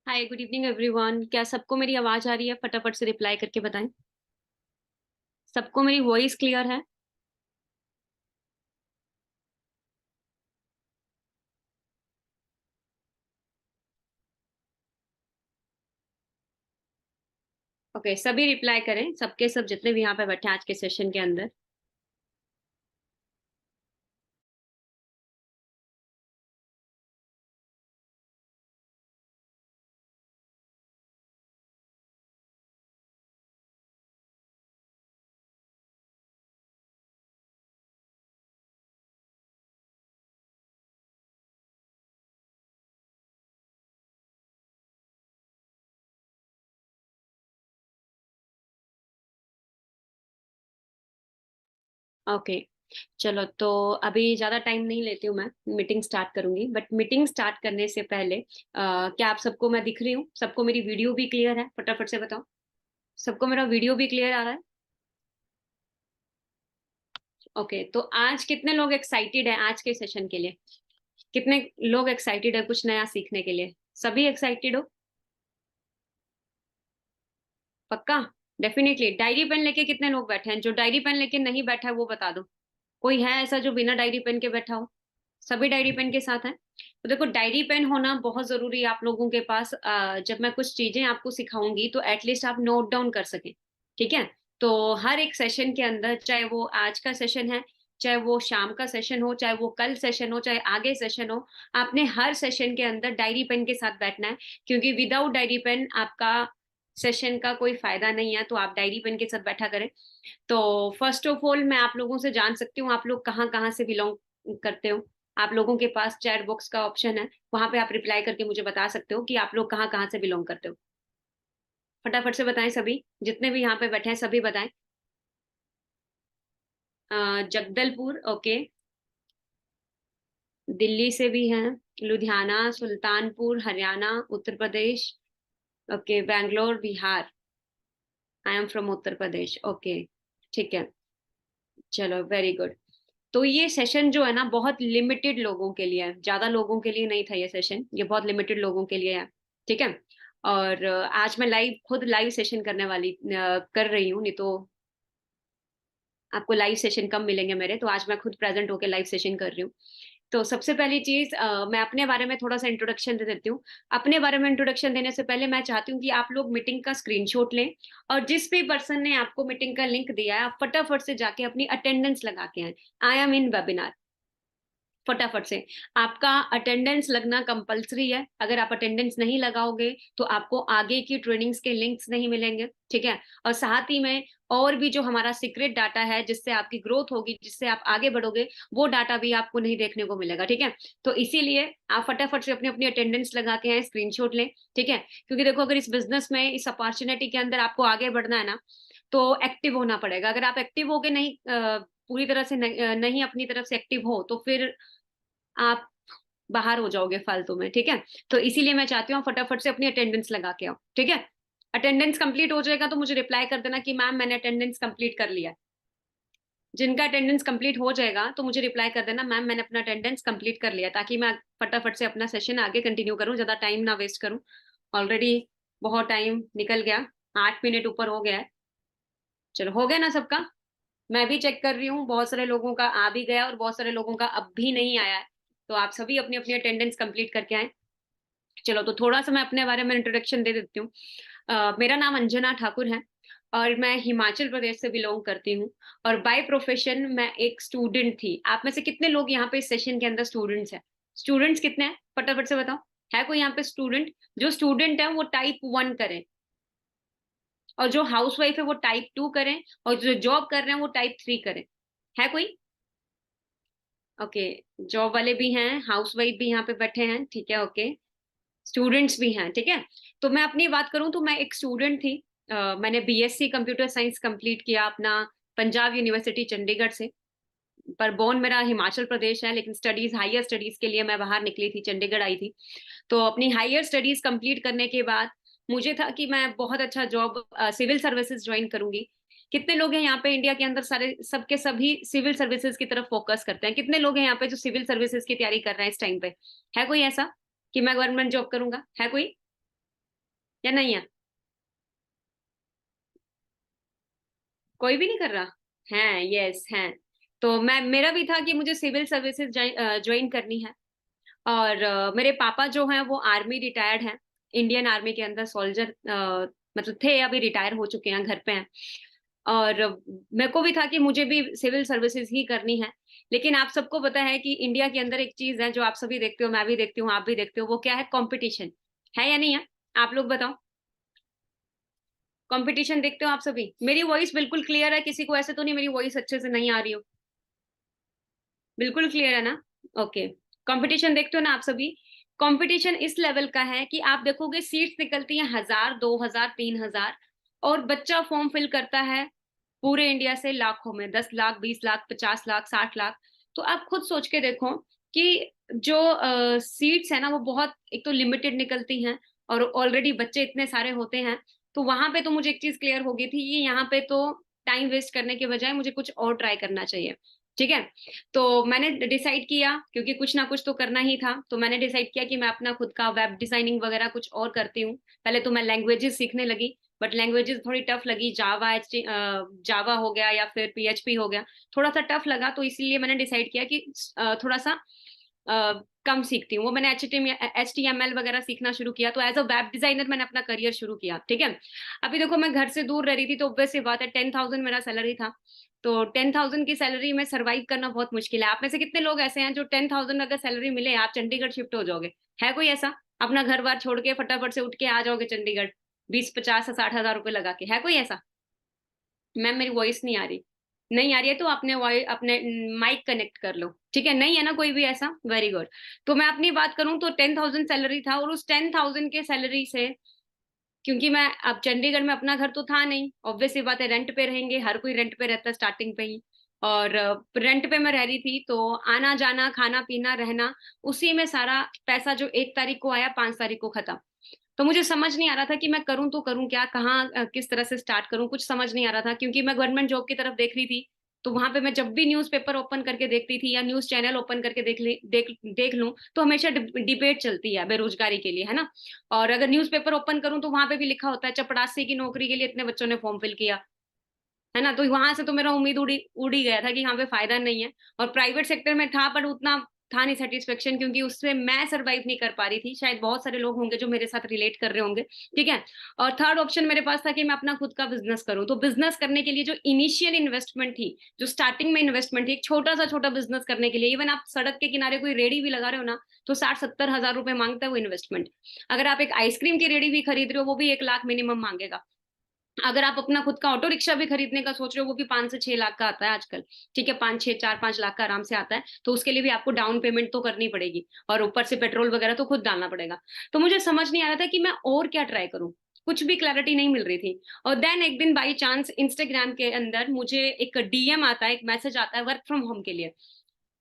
हाय, good evening everyone. क्या सबको मेरी आवाज आ रही है? फटाफट से रिप्लाई करके बताएं। सबको मेरी वॉइस क्लियर है? ओके, सभी रिप्लाई करें, सबके सब जितने भी यहाँ पे बैठे हैं आज के सेशन के अंदर। ओके, चलो तो अभी ज्यादा टाइम नहीं लेती हूँ, मैं मीटिंग स्टार्ट करूंगी। बट मीटिंग स्टार्ट करने से पहले क्या आप सबको मैं दिख रही हूँ? सबको मेरी वीडियो भी क्लियर है? फटाफट से बताओ। सबको मेरा वीडियो भी क्लियर आ रहा है? ओके, तो आज कितने लोग एक्साइटेड हैं आज के सेशन के लिए? कितने लोग एक्साइटेड है कुछ नया सीखने के लिए? सभी एक्साइटेड हो? पक्का? डेफिनेटली। डायरी पेन लेके कितने लोग बैठे हैं? जो डायरी पेन लेके नहीं बैठा है वो बता दो। कोई है ऐसा जो बिना डायरी पेन के बैठा हो? सभी डायरी पेन के साथ हैं? तो देखो, डायरी पेन होना बहुत जरूरी है आप लोगों के पास। जब मैं कुछ चीजें आपको सिखाऊंगी तो एटलीस्ट आप नोट डाउन कर सकें। ठीक है? तो हर एक सेशन के अंदर, चाहे वो आज का सेशन है, चाहे वो शाम का सेशन हो, चाहे वो कल सेशन हो, चाहे आगे सेशन हो, आपने हर सेशन के अंदर डायरी पेन के साथ बैठना है। क्योंकि विदाउट डायरी पेन आपका सेशन का कोई फायदा नहीं है। तो आप डायरी पेन के साथ बैठा करें। तो फर्स्ट ऑफ ऑल मैं आप लोगों से जान सकती हूँ आप लोग कहाँ कहाँ से बिलोंग करते हो। आप लोगों के पास चैट बॉक्स का ऑप्शन है, वहां पे आप रिप्लाई करके मुझे बता सकते हो कि आप लोग कहाँ कहाँ से बिलोंग करते हो। फटाफट से बताएं, सभी जितने भी यहाँ पे बैठे हैं सभी बताएं। जगदलपुर, ओके। दिल्ली से भी हैं। Ludhiana, Sultanpur, Haryana, Uttar Pradesh. Okay, Bangalore, Bihar. I am from Uttar Pradesh, okay. ठीक है, चलो वेरी गुड। तो ये सेशन जो है ना, बहुत लिमिटेड लोगों के लिए है, ज्यादा लोगों के लिए नहीं था ये सेशन। ये बहुत लिमिटेड लोगों के लिए है। ठीक है? और आज मैं खुद लाइव सेशन करने वाली कर रही हूँ। नहीं तो आपको लाइव सेशन कम मिलेंगे मेरे। तो आज मैं खुद प्रेजेंट होकर लाइव सेशन कर रही हूँ। तो सबसे पहली चीज, मैं अपने बारे में थोड़ा सा इंट्रोडक्शन दे देती हूँ। अपने बारे में इंट्रोडक्शन देने से पहले मैं चाहती हूँ कि आप लोग मीटिंग का स्क्रीनशॉट लें। और जिस भी पर्सन ने आपको मीटिंग का लिंक दिया है, आप फटाफट से जाके अपनी अटेंडेंस लगा के आए। I am in webinar. फटाफट से। आपका अटेंडेंस लगना कंपलसरी है। अगर आप अटेंडेंस नहीं लगाओगे तो आपको आगे की ट्रेनिंग्स के लिंक्स नहीं मिलेंगे। ठीक है? और साथ ही में और भी जो हमारा सीक्रेट डाटा है जिससे आपकी ग्रोथ होगी, जिससे आप आगे बढ़ोगे, वो डाटा भी आपको नहीं देखने को मिलेगा। ठीक है? तो इसीलिए आप फटाफट से अपनी अपनी अटेंडेंस लगा के आए, स्क्रीनशॉट लें। ठीक है? क्योंकि देखो, अगर इस बिजनेस में, इस अपॉर्चुनिटी के अंदर आपको आगे बढ़ना है ना, तो एक्टिव होना पड़ेगा। अगर आप एक्टिव होगे नहीं, पूरी तरह से नहीं अपनी तरफ से एक्टिव हो, तो फिर आप बाहर हो जाओगे फालतू में। ठीक है? तो इसीलिए मैं चाहती हूँ आप फटाफट से अपनी अटेंडेंस लगा के आओ। ठीक है? अटेंडेंस कंप्लीट हो जाएगा तो मुझे रिप्लाई कर देना कि मैम मैंने अटेंडेंस कंप्लीट कर लिया है। जिनका अटेंडेंस कंप्लीट हो जाएगा तो मुझे रिप्लाई कर देना, मैम मैंने अपना अटेंडेंस कंप्लीट कर लिया, ताकि मैं फटाफट से अपना सेशन आगे कंटिन्यू करूँ, ज्यादा टाइम ना वेस्ट करूँ। ऑलरेडी बहुत टाइम निकल गया, 8 मिनट ऊपर हो गया है। चलो, हो गया ना सबका? मैं भी चेक कर रही हूँ, बहुत सारे लोगों का आ भी गया और बहुत सारे लोगों का अब भी नहीं आया है। तो आप सभी अपनी अपनी अटेंडेंस कंप्लीट करके आए। चलो, तो थोड़ा सा मैं अपने बारे में इंट्रोडक्शन दे देती हूँ। मेरा नाम अंजना ठाकुर है और मैं हिमाचल प्रदेश से बिलोंग करती हूँ। और बाय प्रोफेशन मैं एक स्टूडेंट थी। आप में से कितने लोग यहाँ पे इस सेशन के अंदर स्टूडेंट्स हैं? स्टूडेंट्स कितने हैं? फटाफट से बताओ। है कोई यहाँ पे स्टूडेंट? जो स्टूडेंट है वो टाइप 1 करें, और जो हाउस वाइफ है वो टाइप 2 करें, और जो जॉब कर रहे हैं वो टाइप 3 करें। है कोई? ओके। जॉब वाले भी हैं, हाउस वाइफ भी यहाँ पे बैठे हैं। ठीक है, ओके। स्टूडेंट्स भी हैं। ठीक है? तो मैं अपनी बात करूं तो मैं एक स्टूडेंट थी। मैंने बीएससी कंप्यूटर साइंस कंप्लीट किया अपना पंजाब यूनिवर्सिटी चंडीगढ़ से। पर बोर्न मेरा हिमाचल प्रदेश है, लेकिन स्टडीज, हायर स्टडीज के लिए मैं बाहर निकली थी, चंडीगढ़ आई थी। तो अपनी हायर स्टडीज कंप्लीट करने के बाद मुझे था कि मैं बहुत अच्छा जॉब सिविल सर्विसेज ज्वाइन करूंगी। कितने लोग हैं यहाँ पे इंडिया के अंदर, सारे सबके सभी सिविल सर्विसेज की तरफ फोकस करते हैं? कितने लोग हैं यहाँ पे जो सिविल सर्विसेज की तैयारी कर रहे हैं इस टाइम पे? है कोई ऐसा कि मैं गवर्नमेंट जॉब करूंगा? है कोई? या नहीं है? कोई भी नहीं कर रहा है? यस है। तो मैं, मेरा भी था कि मुझे सिविल सर्विसेज ज्वाइन करनी है। और मेरे पापा जो हैं वो आर्मी रिटायर्ड हैं, इंडियन आर्मी के अंदर सोल्जर मतलब थे, अभी रिटायर हो चुके हैं, घर पे हैं। और मेरे को भी था कि मुझे भी सिविल सर्विसेज ही करनी है। लेकिन आप सबको पता है कि इंडिया के अंदर एक चीज है जो आप सभी देखते हो, मैं भी देखती हूँ, आप भी देखते हो, वो क्या है? कंपटीशन। है या नहीं है? आप लोग बताओ। कंपटीशन देखते हो आप सभी? मेरी वॉइस बिल्कुल क्लियर है? किसी को ऐसे तो नहीं मेरी वॉइस अच्छे से नहीं आ रही हो? बिल्कुल क्लियर है ना? ओके। कंपटीशन देखते हो ना आप सभी? कंपटीशन इस लेवल का है कि आप देखोगे सीट्स निकलती हैं 1000, 2000, 3000, और बच्चा फॉर्म फिल करता है पूरे इंडिया से लाखों में, 10 लाख, 20 लाख, 50 लाख, 60 लाख। तो आप खुद सोच के देखो कि जो सीट्स है ना वो बहुत एक तो लिमिटेड निकलती हैं, और ऑलरेडी बच्चे इतने सारे होते हैं। तो वहां पे तो मुझे एक चीज क्लियर हो गई थी कि यहाँ पे तो टाइम वेस्ट करने के बजाय मुझे कुछ और ट्राई करना चाहिए। ठीक है। तो मैंने डिसाइड किया, क्योंकि कुछ ना कुछ तो करना ही था, तो मैंने डिसाइड किया कि मैं अपना खुद का वेब डिजाइनिंग वगैरह कुछ और करती हूँ। पहले तो मैं लैंग्वेजेस सीखने लगी, बट लैंग्वेजेस थोड़ी टफ लगी। जावा हो गया या फिर पीएचपी हो गया, थोड़ा सा टफ लगा, तो इसीलिए मैंने डिसाइड किया कि थोड़ा सा कम सीखती हूँ। वो मैंने HTML वगैरह सीखना शुरू किया, तो एज अ वेब डिजाइनर मैंने अपना करियर शुरू किया। ठीक है। अभी देखो मैं घर से दूर रह रही थी, तो ऑब्वियस सी बात है, 10,000 मेरा सैलरी था। तो 10,000 की सैलरी में सरवाइव करना बहुत मुश्किल है। आप में से कितने लोग ऐसे हैं जो 10,000 अगर सैलरी मिले आप चंडीगढ़ शिफ्ट हो जाओगे? है कोई ऐसा? अपना घर बार छोड़ के फटाफट से उठ के आ जाओगे चंडीगढ़, 20, 50 या 60 हजार रुपए लगा के? है कोई ऐसा? मैम मेरी वॉइस नहीं आ रही? नहीं आ रही है तो अपने वॉइस, अपने माइक कनेक्ट कर लो। ठीक है, नहीं है ना कोई भी ऐसा? Very good. तो मैं अपनी बात करूं तो 10,000 सैलरी था, और उस 10,000 के सैलरी से, क्योंकि मैं अब चंडीगढ़ में अपना घर तो था नहीं, ऑब्वियस सी बात है, रेंट पे रहेंगे, हर कोई रेंट पे रहता है स्टार्टिंग पे ही। और रेंट पे मैं रह रही थी, तो आना जाना, खाना पीना, रहना, उसी में सारा पैसा जो 1 तारीख को आया, 5 तारीख को खत्म। तो मुझे समझ नहीं आ रहा था कि मैं करूं तो करूं क्या, कहाँ किस तरह से स्टार्ट करूं, कुछ समझ नहीं आ रहा था, क्योंकि मैं गवर्नमेंट जॉब की तरफ देख रही थी। तो वहां पे मैं जब भी न्यूज़पेपर ओपन करके देखती थी या न्यूज चैनल ओपन करके देख लूं, तो हमेशा डिबेट चलती है बेरोजगारी के लिए, है ना। और अगर न्यूज़पेपर ओपन करूं तो वहां पे भी लिखा होता है चपरासी की नौकरी के लिए इतने बच्चों ने फॉर्म फिल किया, है ना। तो वहां से तो मेरा उम्मीद उड़ी गया था कि यहाँ पे फायदा नहीं है। और प्राइवेट सेक्टर में था, पर उतना था नहीं सेटिस्फेक्शन, क्योंकि उससे मैं सरवाइव नहीं कर पा रही थी। शायद बहुत सारे लोग होंगे जो मेरे साथ रिलेट कर रहे होंगे। ठीक है। और थर्ड ऑप्शन मेरे पास था कि मैं अपना खुद का बिजनेस करूं। तो बिजनेस करने के लिए जो इनिशियल इन्वेस्टमेंट थी, जो स्टार्टिंग में इन्वेस्टमेंट थी, एक छोटा बिजनेस करने के लिए, इवन आप सड़क के किनारे कोई रेडी भी लगा रहे हो ना, तो 60-70 हजार रुपए मांगता है वो इन्वेस्टमेंट। अगर आप एक आइसक्रीम की रेडी भी खरीद रहे हो, वो भी 1 लाख मिनिमम मांगेगा। अगर आप अपना खुद का ऑटो रिक्शा भी खरीदने का सोच रहे हो, वो भी 5 से 6 लाख का आता है आजकल। ठीक है, 5, 6, 4, 5 लाख का आराम से आता है। तो उसके लिए भी आपको डाउन पेमेंट तो करनी पड़ेगी, और ऊपर से पेट्रोल वगैरह तो खुद डालना पड़ेगा। तो मुझे समझ नहीं आ रहा था कि मैं और क्या ट्राई करूं, कुछ भी क्लैरिटी नहीं मिल रही थी। और देन एक दिन बाई चांस इंस्टाग्राम के अंदर मुझे एक डीएम आता है, एक मैसेज आता है वर्क फ्रॉम होम के लिए।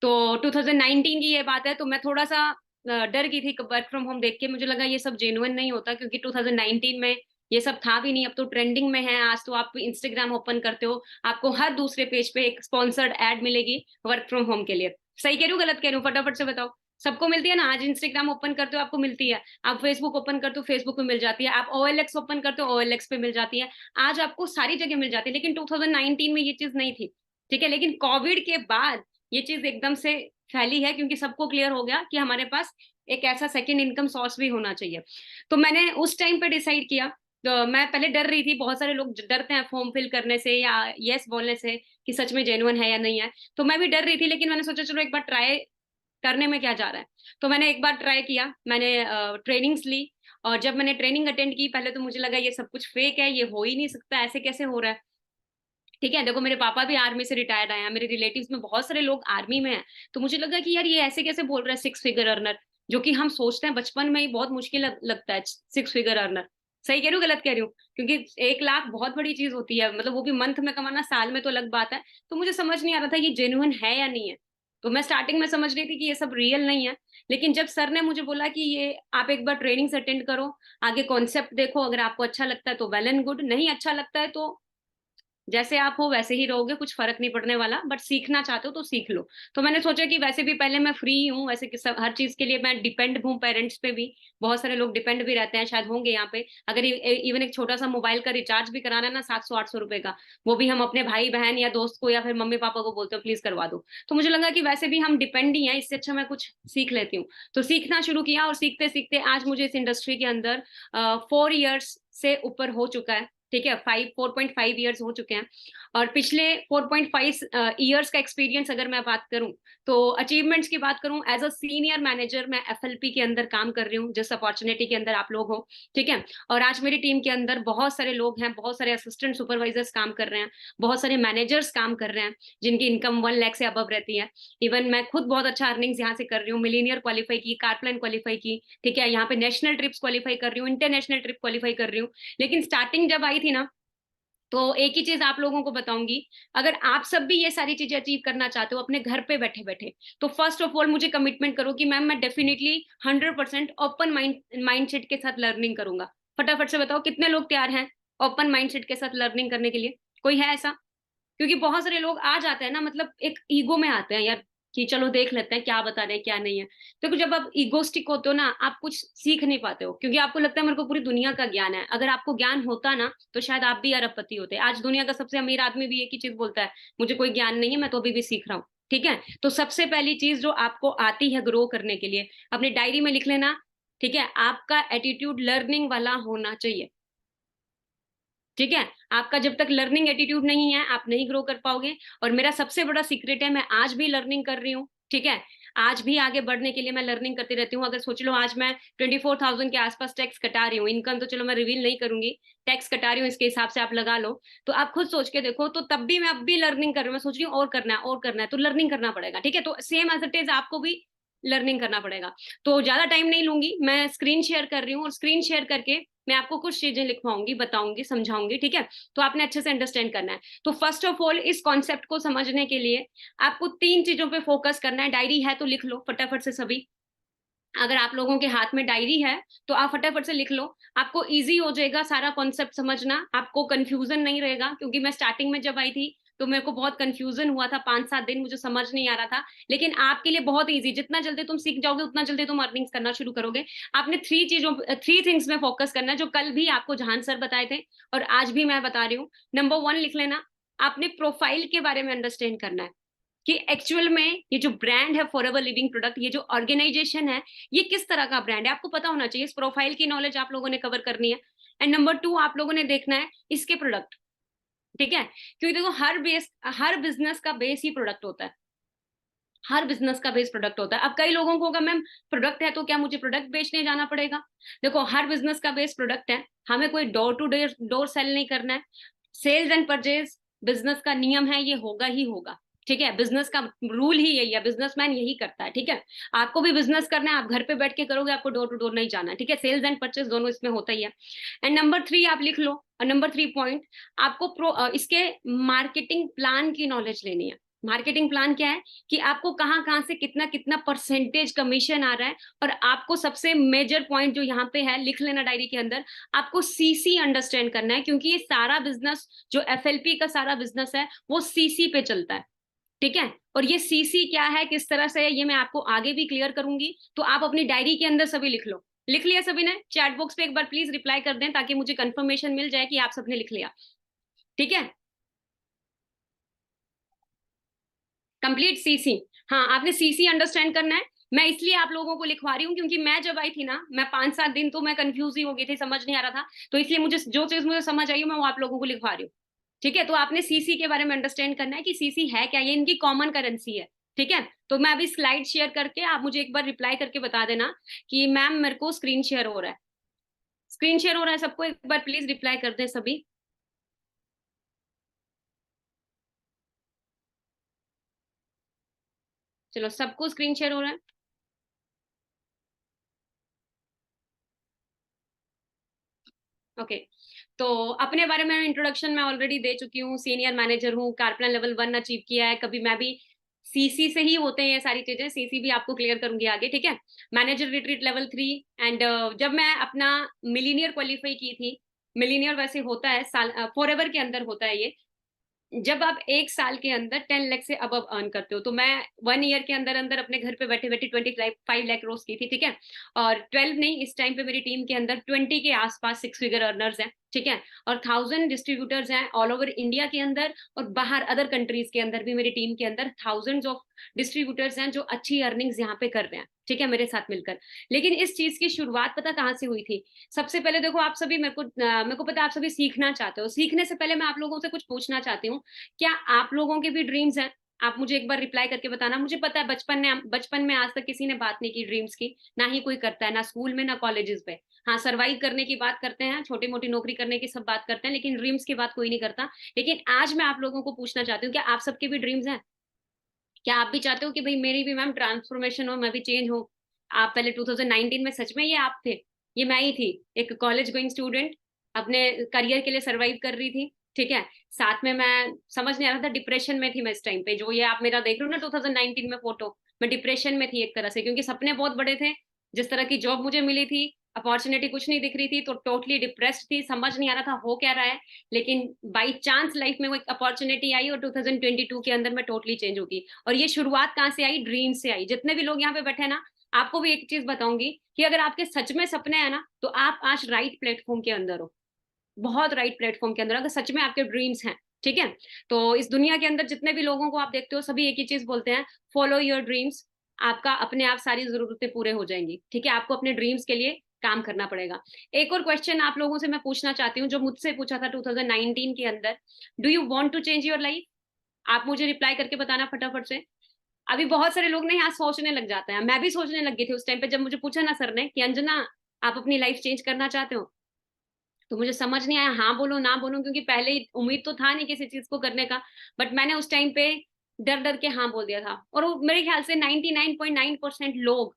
तो 2019 की ये बात है, तो मैं थोड़ा सा डर गई थी वर्क फ्रॉम होम देख के। मुझे लगा ये सब जेन्युइन नहीं होता, क्योंकि 2019 में ये सब था भी नहीं। अब तो ट्रेंडिंग में है। आज तो आप इंस्टाग्राम ओपन करते हो, आपको हर दूसरे पेज पे एक स्पॉन्सर्ड एड मिलेगी वर्क फ्रॉम होम के लिए। सही कह रही हूँ, गलत कह रही हूँ? फटाफट से बताओ। सबको मिलती है ना? आज इंस्टाग्राम ओपन करते हो आपको मिलती है, आप फेसबुक ओपन करते हो फेसबुक पे मिल जाती है, आप OLX ओपन करते हो OLX पे मिल जाती है। आज आपको सारी जगह मिल जाती है, लेकिन 2019 में ये चीज नहीं थी। ठीक है। लेकिन कोविड के बाद ये चीज एकदम से फैली है, क्योंकि सबको क्लियर हो गया कि हमारे पास एक ऐसा सेकेंड इनकम सोर्स भी होना चाहिए। तो मैंने उस टाइम पे डिसाइड किया। तो मैं पहले डर रही थी, बहुत सारे लोग डरते हैं फॉर्म फिल करने से या यस बोलने से कि सच में जेन्युइन है या नहीं है। तो मैं भी डर रही थी, लेकिन मैंने सोचा चलो एक बार ट्राई करने में क्या जा रहा है। तो मैंने एक बार ट्राई किया, मैंने ट्रेनिंग्स ली। और जब मैंने ट्रेनिंग अटेंड की, पहले तो मुझे लगा ये सब कुछ फेक है, ये हो ही नहीं सकता, ऐसे कैसे हो रहा है। ठीक है। देखो मेरे पापा भी आर्मी से रिटायर्ड आए हैं, मेरे रिलेटिव्स में बहुत सारे लोग आर्मी में हैं। तो मुझे लगा कि यार ये ऐसे कैसे बोल रहा है 6 फिगर अर्नर, जो कि हम सोचते हैं बचपन में ही बहुत मुश्किल लगता है 6 फिगर अर्नर। सही कह रही हूँ, गलत कह रही हूँ? क्योंकि 1 लाख बहुत बड़ी चीज होती है, मतलब वो भी मंथ में कमाना, साल में तो अलग बात है। तो मुझे समझ नहीं आ रहा था ये जेन्युइन है या नहीं है। तो मैं स्टार्टिंग में समझ रही थी कि ये सब रियल नहीं है। लेकिन जब सर ने मुझे बोला कि ये आप एक बार ट्रेनिंग्स अटेंड करो, आगे कॉन्सेप्ट देखो, अगर आपको अच्छा लगता है तो वेल एंड गुड, नहीं अच्छा लगता है तो जैसे आप हो वैसे ही रहोगे, कुछ फर्क नहीं पड़ने वाला, बट सीखना चाहते हो तो सीख लो। तो मैंने सोचा कि वैसे भी पहले मैं फ्री हूँ, वैसे कि सब हर चीज के लिए मैं डिपेंड हूँ पेरेंट्स पे भी, बहुत सारे लोग डिपेंड भी रहते हैं, शायद होंगे यहाँ पे। अगर इवन एक छोटा सा मोबाइल का रिचार्ज भी कराना है ना, 700-800 रुपए का, वो भी हम अपने भाई बहन या दोस्त को या फिर मम्मी पापा को बोलते हो प्लीज करवा दो। तो मुझे लगा कि वैसे भी हम डिपेंड ही हैं, इससे अच्छा मैं कुछ सीख लेती हूँ। तो सीखना शुरू किया, और सीखते सीखते आज मुझे इस इंडस्ट्री के अंदर 4 इयर्स से ऊपर हो चुका है। ठीक है, 4.5 इयर्स हो चुके हैं। और पिछले 4.5 इयर्स का एक्सपीरियंस अगर मैं बात करूं, तो अचीवमेंट्स की बात करूं, एज अ सीनियर मैनेजर मैं एफएलपी के अंदर काम कर रही हूँ, जिस अपॉर्चुनिटी के अंदर आप लोग हो। ठीक है, और आज मेरी टीम के अंदर बहुत सारे लोग हैं, बहुत सारे असिस्टेंट सुपरवाइजर्स काम कर रहे हैं, बहुत सारे मैनेजर्स काम कर रहे हैं, जिनकी इनकम 1 लाख से अबव रहती है। इवन मैं खुद बहुत अच्छा अर्निंग्स यहाँ से कर रही हूँ, मिलीनियर क्वालिफाई की, कारप्लान क्वालिफाई की। ठीक है, यहाँ पे नेशनल ट्रिप्स क्वालिफाई कर रही हूँ, इंटरनेशनल ट्रिप क्वालिफाई कर रही हूँ। लेकिन स्टार्टिंग जब आई थी ना, तो एक ही चीज आप लोगों को बताऊंगी, अगर आप सब भी ये सारी चीजें अचीव करना चाहते हो अपने घर पे बैठे बैठे, तो फर्स्ट ऑफ ऑल मुझे कमिटमेंट करो कि मैम मैं डेफिनेटली 100% ओपन माइंडसेट के साथ लर्निंग करूंगा। फटाफट से बताओ कितने लोग तैयार हैं ओपन माइंडसेट के साथ लर्निंग करने के लिए? कोई है ऐसा? क्योंकि बहुत सारे लोग आ जाते हैं ना, मतलब एक ईगो में आते हैं यार, कि चलो देख लेते हैं क्या बता रहे हैं क्या नहीं है। तो जब आप ईगोस्टिक होते हो ना, आप कुछ सीख नहीं पाते हो, क्योंकि आपको लगता है मेरे को पूरी दुनिया का ज्ञान है। अगर आपको ज्ञान होता ना, तो शायद आप भी अरबपति होते। आज दुनिया का सबसे अमीर आदमी भी एक ही चीज बोलता है, मुझे कोई ज्ञान नहीं है, मैं तो अभी भी सीख रहा हूँ। ठीक है, तो सबसे पहली चीज जो आपको आती है ग्रो करने के लिए, अपनी डायरी में लिख लेना। ठीक है, आपका एटीट्यूड लर्निंग वाला होना चाहिए। ठीक है, आपका जब तक लर्निंग एटीट्यूड नहीं है, आप नहीं ग्रो कर पाओगे। और मेरा सबसे बड़ा सीक्रेट है, मैं आज भी लर्निंग कर रही हूँ। ठीक है, आज भी आगे बढ़ने के लिए मैं लर्निंग करती रहती हूँ। अगर सोच लो आज मैं 24,000 के आसपास टैक्स कटा रही हूँ, इनकम तो चलो मैं रिवील नहीं करूंगी, टैक्स कटा रही हूँ, इसके हिसाब से आप लगा लो। तो आप खुद सोच के देखो, तो तब भी मैं अब भी लर्निंग कर रही हूँ, मैं सोच रही हूँ और करना है और करना है, तो लर्निंग करना पड़ेगा। ठीक है, तो सेम एज इट इज आपको भी लर्निंग करना पड़ेगा। तो ज्यादा टाइम नहीं लूंगी, मैं स्क्रीन शेयर कर रही हूँ, और स्क्रीन शेयर करके मैं आपको कुछ चीजें लिखवाऊंगी, बताऊंगी, समझाऊंगी। ठीक है, तो आपने अच्छे से अंडरस्टैंड करना है। तो फर्स्ट ऑफ ऑल इस कॉन्सेप्ट को समझने के लिए आपको 3 चीजों पे फोकस करना है। डायरी है तो लिख लो फटाफट से सभी। अगर आप लोगों के हाथ में डायरी है तो आप फटाफट से लिख लो, आपको इजी हो जाएगा सारा कॉन्सेप्ट समझना, आपको कंफ्यूजन नहीं रहेगा। क्योंकि मैं स्टार्टिंग में जब आई थी तो मेरे को बहुत कंफ्यूजन हुआ था, 5-7 दिन मुझे समझ नहीं आ रहा था। लेकिन आपके लिए बहुत इजी, जितना जल्दी तुम सीख जाओगे उतना जल्दी तुम अर्निंग्स करना शुरू करोगे। आपने 3 थिंग्स में फोकस करना है, जो कल भी आपको जहान सर बताए थे और आज भी मैं बता रही हूँ। नंबर 1 लिख लेना, आपने प्रोफाइल के बारे में अंडरस्टैंड करना है कि एक्चुअल में ये जो ब्रांड है फॉरएवर लिविंग प्रोडक्ट, ये जो ऑर्गेनाइजेशन है, ये किस तरह का ब्रांड है, आपको पता होना चाहिए। इस प्रोफाइल की नॉलेज आप लोगों ने कवर करनी है। एंड नंबर 2, आप लोगों ने देखना है इसके प्रोडक्ट। ठीक है, क्योंकि देखो हर बिजनेस का बेस ही प्रोडक्ट होता है। हर बिजनेस का बेस प्रोडक्ट होता है। अब कई लोगों को होगा मैम प्रोडक्ट है तो क्या मुझे प्रोडक्ट बेचने जाना पड़ेगा? देखो हर बिजनेस का बेस प्रोडक्ट है, हमें कोई door to door door sale नहीं करना है। सेल्स एंड परचेज बिजनेस का नियम है, ये होगा ही होगा। ठीक है, बिजनेस का रूल ही यही है, बिजनेसमैन यही करता है। ठीक है, आपको भी बिजनेस करना है, आप घर पे बैठ के करोगे, आपको डोर टू डोर नहीं जाना है। ठीक है, सेल्स एंड परचेज दोनों इसमें होता ही है। एंड नंबर 3 आप लिख लो, और नंबर 3 पॉइंट, आपको इसके मार्केटिंग प्लान की नॉलेज लेनी है। मार्केटिंग प्लान क्या है कि आपको कहाँ कहाँ से कितना कितना परसेंटेज कमीशन आ रहा है। और आपको सबसे मेजर पॉइंट जो यहाँ पे है, लिख लेना डायरी के अंदर, आपको सीसी अंडरस्टैंड करना है। क्योंकि ये सारा बिजनेस जो एफएलपी का सारा बिजनेस है वो सीसी पे चलता है। ठीक है, और ये सीसी क्या है, किस तरह से है, ये मैं आपको आगे भी क्लियर करूंगी। तो आप अपनी डायरी के अंदर सभी लिख लो। लिख लिया सभी ने? चैट बॉक्स पे एक बार प्लीज रिप्लाई कर दें, ताकि मुझे कंफर्मेशन मिल जाए कि आप सबने लिख लिया। ठीक है, कंप्लीट सीसी। हाँ, आपने सीसी अंडरस्टैंड करना है। मैं इसलिए आप लोगों को लिखवा रही हूँ, क्योंकि मैं जब आई थी ना, मैं 5-7 दिन तो मैं कंफ्यूज ही हो गई थी, समझ नहीं आ रहा था। तो इसलिए मुझे जो चीज मुझे समझ आई मैं वो आप लोगों को लिखवा रही हूँ। ठीक है, तो आपने सीसी के बारे में अंडरस्टैंड करना है कि सीसी है क्या, ये इनकी कॉमन करेंसी है। ठीक है, तो मैं अभी स्लाइड शेयर करके आप मुझे एक बार रिप्लाई करके बता देना कि मैम मेरे को स्क्रीन शेयर हो रहा है। स्क्रीन शेयर हो रहा है सबको? एक बार प्लीज रिप्लाई कर दें सभी। चलो, सबको स्क्रीन शेयर हो रहा है। ओके, तो अपने बारे में इंट्रोडक्शन मैं ऑलरेडी दे चुकी हूँ। सीनियर मैनेजर हूँ, कारप्लान लेवल 1 अचीव किया है। कभी मैं भी सीसी से ही होते हैं ये सारी चीजें, सीसी भी आपको क्लियर करूंगी आगे। ठीक है, मैनेजर रिट्रीट लेवल 3। एंड जब मैं अपना मिलीनियर क्वालिफाई की थी, मिलीनियर वैसे होता है साल फॉरएवर के अंदर होता है ये। जब आप 1 साल के अंदर 10 लाख से अबव अर्न करते हो, तो मैं 1 ईयर के अंदर-अंदर अपने घर पे बैठे-बैठे 25 लाख क्रॉस की थी, ठीक है? और 12 नहीं, इस टाइम पे मेरी टीम के अंदर 20 के आस-पास 6 फिगर अर्नर्स हैं, ठीक है? और 1000 डिस्ट्रीब्यूटर्स हैं ऑल ओवर इंडिया के अंदर, और बाहर अदर कंट्रीज़ के अंदर भी मेरी टीम के अंदर थाउज़ेंड्स ऑफ डिस्ट्रीब्यूटर्स हैं जो अच्छी अर्निंग्स यहाँ पे कर रहे हैं, ठीक है? मेरे साथ मिलकर। लेकिन इस चीज़ की शुरुआत पता कहाँ से हुई थी? सबसे पहले देखो, आप सभी मेरे को पता है आप सभी सीखना चाहते हो। सीखने से पहले मैं आप लोगों से कुछ पूछना चाहती हूँ, क्या आप लोगों के भी ड्रीम्स हैं? आप मुझे एक बार रिप्लाई करके बताना। मुझे पता है बचपन में आज तक किसी ने बात नहीं की ड्रीम्स की, ना ही कोई करता है, ना स्कूल में, ना कॉलेजेस में। हाँ, सर्वाइव करने की बात करते हैं, छोटी-मोटी नौकरी करने की सब बात करते हैं, लेकिन ड्रीम्स की बात कोई नहीं करता। लेकिन आज मैं आप लोगों को पूछना चाहती हूँ, क्या आप सबके भी ड्रीम्स हैं? क्या आप भी चाहते हो कि भई मेरी भी मैम ट्रांसफॉर्मेशन हो, मैं भी चेंज हूँ? आप पहले 2019 में सच में ये आप थे? ये मैं ही थी, एक कॉलेज गोइंग स्टूडेंट, अपने करियर के लिए सर्वाइव कर रही थी, ठीक है? साथ में मैं समझ नहीं आ रहा था, डिप्रेशन में थी मैं इस टाइम पे, जो ये आप मेरा देख रहे हो ना 2019 में फ़ोटो, मैं डिप्रेशन में थी एक तरह से, क्योंकि सपने बहुत बड़े थे। जिस तरह की जॉब मुझे मिली थी, अपॉर्च्युनिटी कुछ नहीं दिख रही थी, तो टोटली डिप्रेस्ड थी, समझ नहीं आ रहा था हो क्या रहा है। लेकिन बाय चांस लाइफ में वो एक अपॉर्च्युनिटी आई और 2022 के अंदर मैं टोटली चेंज हो गई। और ये शुरुआत कहाँ से आई? ड्रीम से आई। जितने भी लोग यहाँ पे बैठे हैं ना, आपको भी एक चीज़ बताऊँगी कि अगर आपके सच में सपने हैं ना, तो आप आज राइट प्लेटफ़ॉर्म के अंदर हो। बहुत राइट प्लेटफ़ॉर्म के अंदर, अगर सच में आपके ड्रीम्स हैं, ठीक है? तो इस दुनिया के अंदर जितने भी लोगों को आप देखते हो, सभी एक ही चीज़ बोलते हैं, फॉलो योर ड्रीम्स। आपका अपने आप सारी ज़रूरतें पूरे हो जाएँगी, ठीक है? आपको अपने ड्रीम्स के लिए काम करना पड़ेगा। एक और क्वेश्चन आप लोगों से मैं पूछना चाहती हूँ, जो मुझसे पूछा था 2019 के अंदर, do you want to change your life? आप मुझे रिप्लाई करके बताना फटाफट से। अभी बहुत सारे लोग ना यहाँ सोचने लग जाते हैं। मैं भी सोचने लग गई थी उस टाइम पे, जब मुझे पूछा ना सर ने कि अंजना, आप अपनी लाइफ चेंज करना चाहते हो? तो मुझे समझ नहीं आया हाँ बोलूँ, ना बोलूँ, क्योंकि पहले ही उम्मीद तो था नहीं किसी चीज़ को करने का। बट मैंने उस टाइम पे डर-डर के हाँ बोल दिया था, और वो मेरे ख्याल से 99.9% लोग,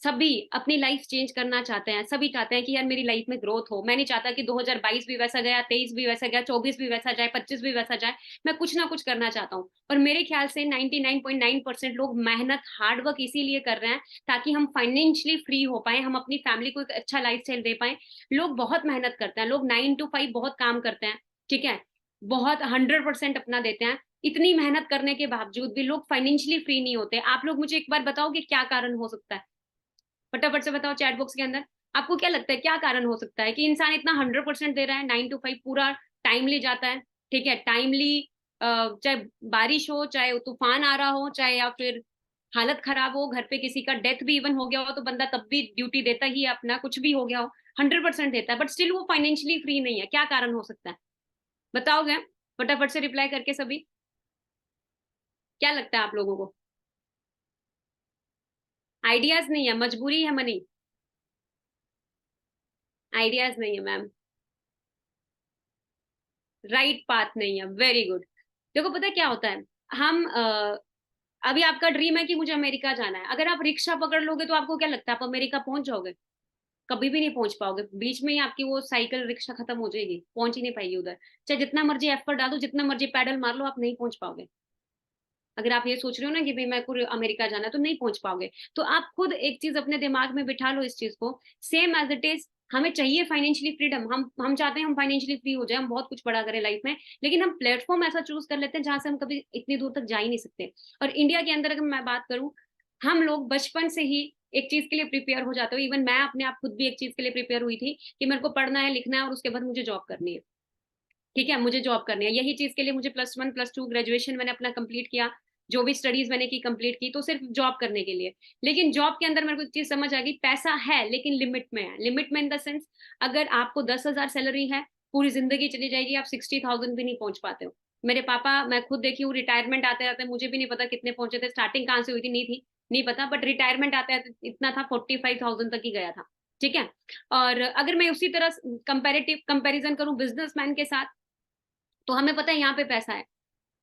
सभी अपनी लाइफ चेंज करना चाहते हैं। सभी चाहते हैं कि यार मेरी लाइफ में ग्रोथ हो। मैं नहीं चाहता कि 2022 भी वैसा गया, 23 भी वैसा गया, 24 भी वैसा जाए, 25 भी वैसा जाए। मैं कुछ ना कुछ करना चाहता हूँ। और मेरे ख्याल से 99.9% लोग मेहनत, हार्ड वर्क इसीलिए कर रहे हैं ताकि हम फाइनेंशियली फ्री हो पाएँ, हम अपनी फैमिली को एक अच्छा लाइफ़स्टाइल दे पाएँ। लोग बहुत मेहनत करते हैं, लोग 9 टू 5 बहुत काम करते हैं, ठीक है? बहुत 100% अपना देते हैं। इतनी मेहनत करने के बावजूद भी लोग फाइनेंशियली फ्री नहीं होते। आप लोग मुझे एक बार बताओगे क्या कारण हो सकता है? फटाफट से बताओ चैट बॉक्स के अंदर। आपको क्या लगता है क्या कारण हो सकता है कि इंसान इतना 100% दे रहा है, 9 टू 5 पूरा टाइमली जाता है, ठीक है? टाइमली, चाहे बारिश हो, चाहे तूफ़ान आ रहा हो, चाहे या फिर हालत खराब हो, घर पे किसी का डेथ भी इवन हो गया हो, तो बंदा तब भी ड्यूटी देता ही है अपना, कुछ भी हो गया हो, 100% देता है, बट स्टिल वो फाइनेंशियली फ्री नहीं है। क्या कारण हो सकता है? बताओगे? फटाफट से रिप्लाई करके सभी। क्या लगता है आप लोगों को? आइडियाज़ नहीं है, मजबूरी है मनी? आइडियाज़ नहीं है मैम। राइट पाथ नहीं है, वेरी गुड। देखो पता है क्या होता है, हम अभी आपका ड्रीम है कि मुझे अमेरिका जाना है, अगर आप रिक्शा पकड़ लोगे तो आपको क्या लगता है आप अमेरिका पहुंच जाओगे? कभी भी नहीं पहुंच पाओगे, बीच में ही आपकी वो साइकिल रिक्शा खत्म हो जाएगी, पहुंच ही नहीं पाएगी उधर। चाहे जितना मर्जी एफर्ट डालो, जितना मर्जी पैडल मार लो, आप नहीं पहुंच पाओगे। अगर आप ये सोच रहे हो ना कि भई मेरे को अमेरिका जाना है, तो नहीं पहुँच पाओगे। तो आप खुद एक चीज़ अपने दिमाग में बिठा लो इस चीज़ को, सेम एज़ इट इज़ हमें चाहिए फाइनेंशियली फ्रीडम। हम चाहते हैं हम फाइनेंशियली फ्री हो जाएँ, हम बहुत कुछ बड़ा करें लाइफ़ में, लेकिन हम प्लेटफ़ॉर्म ऐसा चूज़ कर लेते हैं जहाँ से हम कभी इतनी दूर तक जा ही नहीं सकते। और इंडिया के अंदर अगर मैं बात करूँ, हम लोग बचपन से ही एक चीज़ के लिए प्रिपेयर हो जाते हो। इवन मैं अपने आप खुद भी एक चीज़ के लिए प्रिपेयर हुई थी कि मेरे को पढ़ना है, लिखना है और उसके बाद मुझे जॉब करनी है। ठीक है, मुझे जॉब करनी है। यही चीज़ के लिए मुझे प्लस 1, प्लस 2 ग्रेजुएशन मैंने अपना कंप्लीट किया। जो भी स्टडीज़ मैंने की कंप्लीट की, तो सिर्फ़ जॉब करने के लिए। लेकिन जॉब के अंदर मेरे को एक चीज़ समझ आ गई, पैसा है लेकिन लिमिट में है। लिमिट में इन द सेंस, अगर आपको 10,000 सैलरी है, पूरी ज़िंदगी चली जाएगी, आप 60,000 भी नहीं पहुँच पाते हो। मेरे पापा, मैं खुद देखी हूँ, रिटायरमेंट आते-आते मुझे भी नहीं पता कितने पहुँचे थे, स्टार्टिंग कहाँ से हुई थी, नहीं पता, बट रिटायरमेंट आते-आते इतना था, 45,000 तक ही गया था। ठीक है? और अगर मैं उसी तरह कंपैरिज़न करूँ बिज़नेसमैन के साथ, तो हमें पता है यहाँ पे पैसा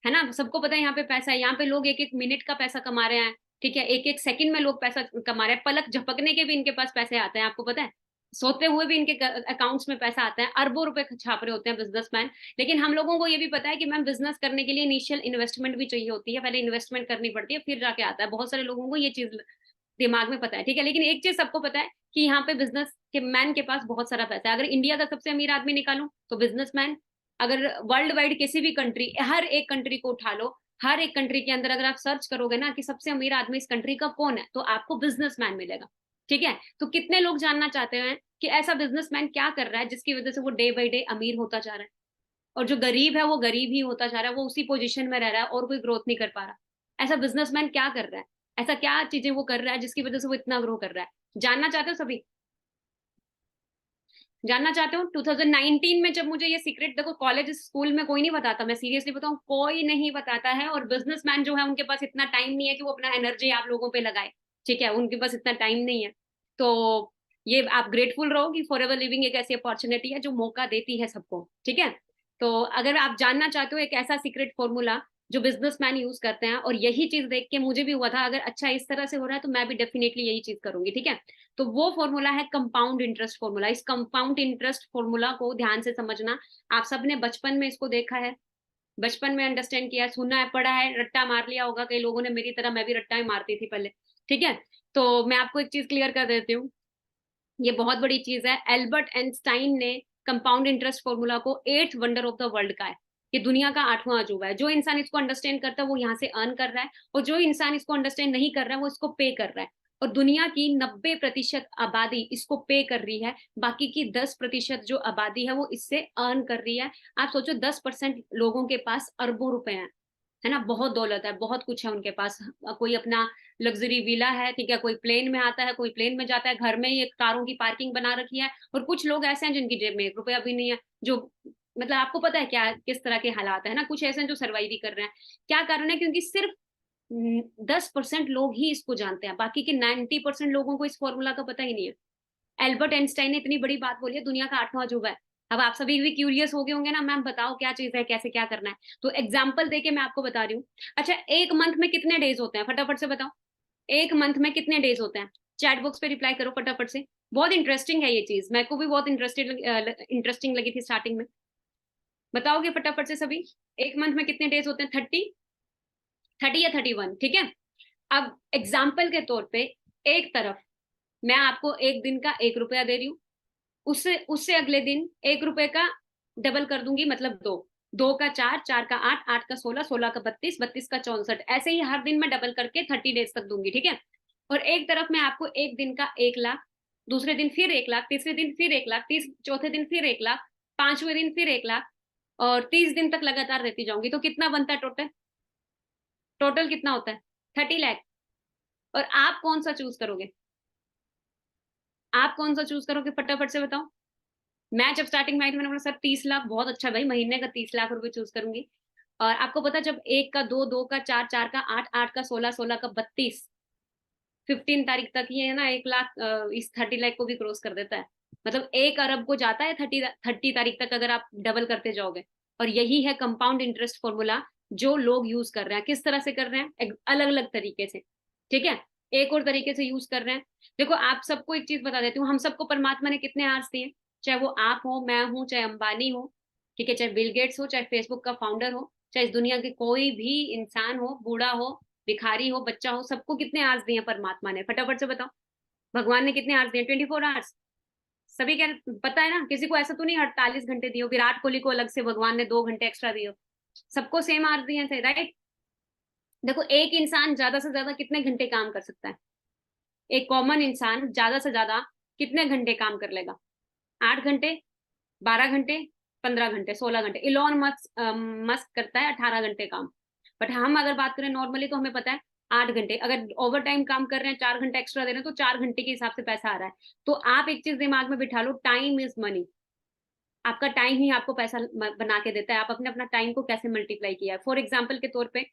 है ना? सबको पता है यहाँ पे पैसा है, यहाँ पे लोग 1-1 मिनट का पैसा कमा रहे हैं, ठीक है? 1-1 सेकंड में लोग पैसा कमा रहे हैं, पलक झपकने के भी इनके पास पैसे आते हैं, आपको पता है? सोते हुए भी इनके अकाउंट्स में पैसा आता है, अरबों रुपए छाप रहे होते हैं बिज़नेसमैन। लेकिन हम लोगों को ये भी पता है कि मैम बिज़नेस करने के लिए इनिशियल इन्वेस्टमेंट भी चाहिए होती है, पहले इन्वेस्टमेंट करनी पड़ती है, फिर जाके आता है। बहुत सारे लोगों को ये चीज़ दिमाग में पता है, ठीक है? लेकिन एक चीज़ सबको पता है कि यहाँ पे बिज़नेस के मैन के पास बहुत सारा पैसा है। अगर इंडिया का सबसे अमीर आदमी निकालूँ, तो बिज़नेसमैन, अगर वर्ल्ड वाइड किसी भी कंट्री, हर एक कंट्री को उठा लो, हर एक कंट्री के अंदर अगर आप सर्च करोगे ना कि सबसे अमीर आदमी इस कंट्री का कौन है, तो आपको बिजनेसमैन मिलेगा। ठीक है, तो कितने लोग जानना चाहते हैं कि ऐसा बिजनेसमैन क्या कर रहा है जिसकी वजह से वो डे बाई डे अमीर होता जा रहा है, और जो गरीब है वो गरीब ही होता जा रहा है, वो उसी पोजीशन में रह रहा है और कोई ग्रोथ नहीं कर पा रहा। ऐसा बिजनेसमैन क्या कर रहा है, ऐसा क्या चीजें वो कर रहा है जिसकी वजह से वो इतना ग्रो कर रहा है? जानना चाहते हो सभी? जानना चाहते हो? 2019 में जब मुझे ये सीक्रेट, देखो कॉलेज स्कूल में कोई नहीं बताता, मैं सीरियसली बताऊं, कोई नहीं बताता है। और बिजनेसमैन जो है उनके पास इतना टाइम नहीं है कि वो अपना एनर्जी आप लोगों पे लगाए। ठीक है, उनके पास इतना टाइम नहीं है। तो ये आप ग्रेटफुल रहो कि फॉरएवर लिविंग एक ऐसी अपॉर्चुनिटी है जो मौका देती है सबको। ठीक है, तो अगर आप जानना चाहते हो एक ऐसा सीक्रेट फॉर्मूला जो बिजनेसमैन यूज करते हैं, और यही चीज देख के मुझे भी हुआ था, अगर अच्छा इस तरह से हो रहा है तो मैं भी डेफिनेटली यही चीज करूंगी। ठीक है, तो वो फॉर्मूला है कंपाउंड इंटरेस्ट फॉर्मूला। इस कंपाउंड इंटरेस्ट फॉर्मूला को ध्यान से समझना। आप सबने बचपन में इसको देखा है, बचपन में अंडरस्टैंड किया, सुना है, पढ़ा है, रट्टा मार लिया होगा कई लोगों ने, मेरी तरह मैं भी रट्टा ही मारती थी पहले। ठीक है, तो मैं आपको एक चीज क्लियर कर देती हूँ, ये बहुत बड़ी चीज है। एल्बर्ट आइंस्टाइन ने कंपाउंड इंटरेस्ट फॉर्मूला को eighth wonder of the world का है, ये दुनिया का आठवां अजूबा है। जो इंसान इसको अंडरस्टैंड करता है वो यहाँ से अर्न कर रहा है, और जो इंसान इसको अंडरस्टैंड नहीं कर रहा है वो इसको पे कर रहा है। और दुनिया की 90% आबादी इसको पे कर रही है, बाकी की 10% जो आबादी है वो इससे अर्न कर रही है। आप सोचो 10% लोगों के पास अरबों रुपए हैं, है ना, बहुत दौलत है, बहुत कुछ है उनके पास। कोई अपना लग्जरी विला है, ठीक है, कोई प्लेन में आता है, कोई प्लेन में जाता है, घर में ही एक कारों की पार्किंग बना रखी है। और कुछ लोग ऐसे हैं जिनकी जेब में 1 रुपया भी नहीं है, जो मतलब आपको पता है क्या किस तरह के हालात है ना, कुछ ऐसे हैं जो सर्वाइव भी कर रहे हैं। क्या कारण है? क्योंकि सिर्फ 10% लोग ही इसको जानते हैं, बाकी के 90% लोगों को इस फॉर्मूला का पता ही नहीं है। एल्बर्ट आइंस्टाइन ने इतनी बड़ी बात बोली है, दुनिया का आठवां अजूबा है। अब आप सभी भी क्यूरियस हो गए होंगे ना, मैम बताओ क्या चीज है, कैसे क्या करना है। तो एग्जाम्पल देके मैं आपको बता रही हूँ। अच्छा, एक मंथ में कितने डेज होते हैं, फटाफट से बताओ। एक मंथ में कितने डेज होते हैं? चैट बॉक्स पे रिप्लाई करो फटाफट से। बहुत इंटरेस्टिंग है ये चीज, मेरे को भी बहुत इंटरेस्टिंग लगी थी स्टार्टिंग में। बताओगे फटाफट से सभी? एक मंथ में कितने डेज होते हैं? 30, 30 या 31? ठीक है, अब एग्जाम्पल के तौर पे एक तरफ मैं आपको एक दिन का 1 रुपया दे रही हूँ, उससे उससे अगले दिन 1 रुपए का डबल कर दूंगी, मतलब दो, दो का चार, चार का आठ, आठ का 16, 16 का 32, 32 का 64, ऐसे ही हर दिन मैं डबल करके 30 डेज तक दूंगी। ठीक है, और एक तरफ मैं आपको एक दिन का 1 लाख, दूसरे दिन फिर 1 लाख, तीसरे दिन फिर 1 लाख, चौथे दिन फिर 1 लाख, पांचवें दिन फिर 1 लाख, और 30 दिन तक लगातार देती जाऊंगी। तो कितना बनता है टोटल? टोटल कितना होता है? 30 लाख। और आप कौन सा चूज करोगे? आप कौन सा चूज करोगे फटाफट से बताओ। मैं जब स्टार्टिंग में आई थी मैंने बोला सर 30 लाख बहुत अच्छा भाई, महीने का 30 लाख रुपए चूज करूंगी। और आपको पता जब एक का दो, दो का चार, चार का आठ, आठ का 16, 16 का 32, 15 तारीख तक ये है ना 1 लाख इस 30 लाख को भी क्रॉस कर देता है। मतलब 1 अरब को जाता है 30 तारीख तक अगर आप डबल करते जाओगे। और यही है कंपाउंड इंटरेस्ट फॉर्मूला जो लोग यूज कर रहे हैं। किस तरह से कर रहे हैं? अलग अलग तरीके से। ठीक है, एक और तरीके से यूज कर रहे हैं। देखो आप सबको एक चीज बता देती हूँ, हम सबको परमात्मा ने कितने आर्स दिए, चाहे वो आप हो, मैं हूं, चाहे अंबानी हो, ठीक है, चाहे बिल गेट्स हो, चाहे फेसबुक का फाउंडर हो, चाहे इस दुनिया के कोई भी इंसान हो, बूढ़ा हो, भिखारी हो, बच्चा हो, सबको कितने आवर्स दिए परमात्मा ने? फटाफट से बताओ। भगवान ने कितने आवर्स दिए? 24 आवर्स। सभी क्या पता है ना? किसी को ऐसा तो नहीं 48 घंटे दिए हो, विराट कोहली को अलग से भगवान ने 2 घंटे एक्स्ट्रा दिए हो, सबको सेम आवर्स दिए थे, राइट? देखो एक इंसान ज्यादा से ज्यादा कितने घंटे काम कर सकता है? एक कॉमन इंसान ज्यादा से ज्यादा कितने घंटे काम कर लेगा? 8 घंटे, 12 घंटे, 15 घंटे, 16 घंटे। इलॉन मस्क मस्क करता है 18 घंटे काम। बट हम अगर बात करें नॉर्मली तो हमें पता है 8 घंटे। अगर ओवर टाइम काम कर रहे हैं, 4 घंटे एक्स्ट्रा दे रहे हैं, तो 4 घंटे के हिसाब से पैसा आ रहा है। तो आप एक चीज दिमाग में बिठा लो, टाइम इज मनी। आपका टाइम ही आपको पैसा बना के देता है। आप अपने अपना टाइम को कैसे मल्टीप्लाई किया है? फॉर एग्जाम्पल के तौर पे,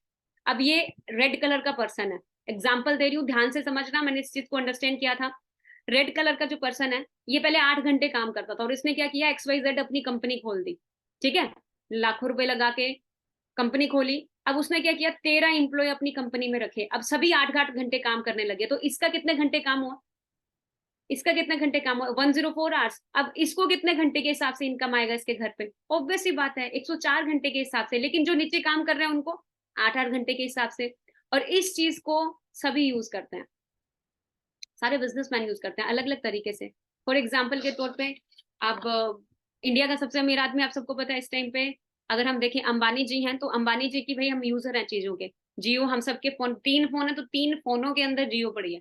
अब ये रेड कलर का पर्सन है, एग्जाम्पल दे रही हूँ, ध्यान से समझना, मैंने इस चीज को अंडरस्टैंड किया था। रेड कलर का जो पर्सन है, ये पहले 8 घंटे काम करता था, और इसने क्या किया, XYZ अपनी कंपनी खोल दी। ठीक है, लाखों रुपए लगा के कंपनी खोली। अब उसने क्या किया, 13 एम्प्लॉय अपनी कंपनी में रखे, अब सभी 8 8 घंटे काम करने लगे। तो इसका कितने घंटे काम हुआ? इसका कितने घंटे काम हुआ? 104 आवर्स। अब इसको कितने घंटे के हिसाब से इनकम आएगा इसके घर पे? ऑब्वियस सी बात है 104 घंटे के हिसाब से। लेकिन जो नीचे काम कर रहे हैं उनको 8 8 घंटे के हिसाब से। और इस चीज को सभी यूज करते हैं, सारे बिजनेसमैन यूज करते हैं अलग अलग तरीके से। फॉर एग्जाम्पल के तौर पे, अब इंडिया का सबसे अमीर आदमी आप सबको पता है इस टाइम पे, अगर हम देखें अंबानी जी हैं, तो अंबानी जी की भाई हम यूजर हैं चीजों के। जियो हम सबके फोन, 3 फोन है तो 3 फोनों के अंदर जियो पड़ी है।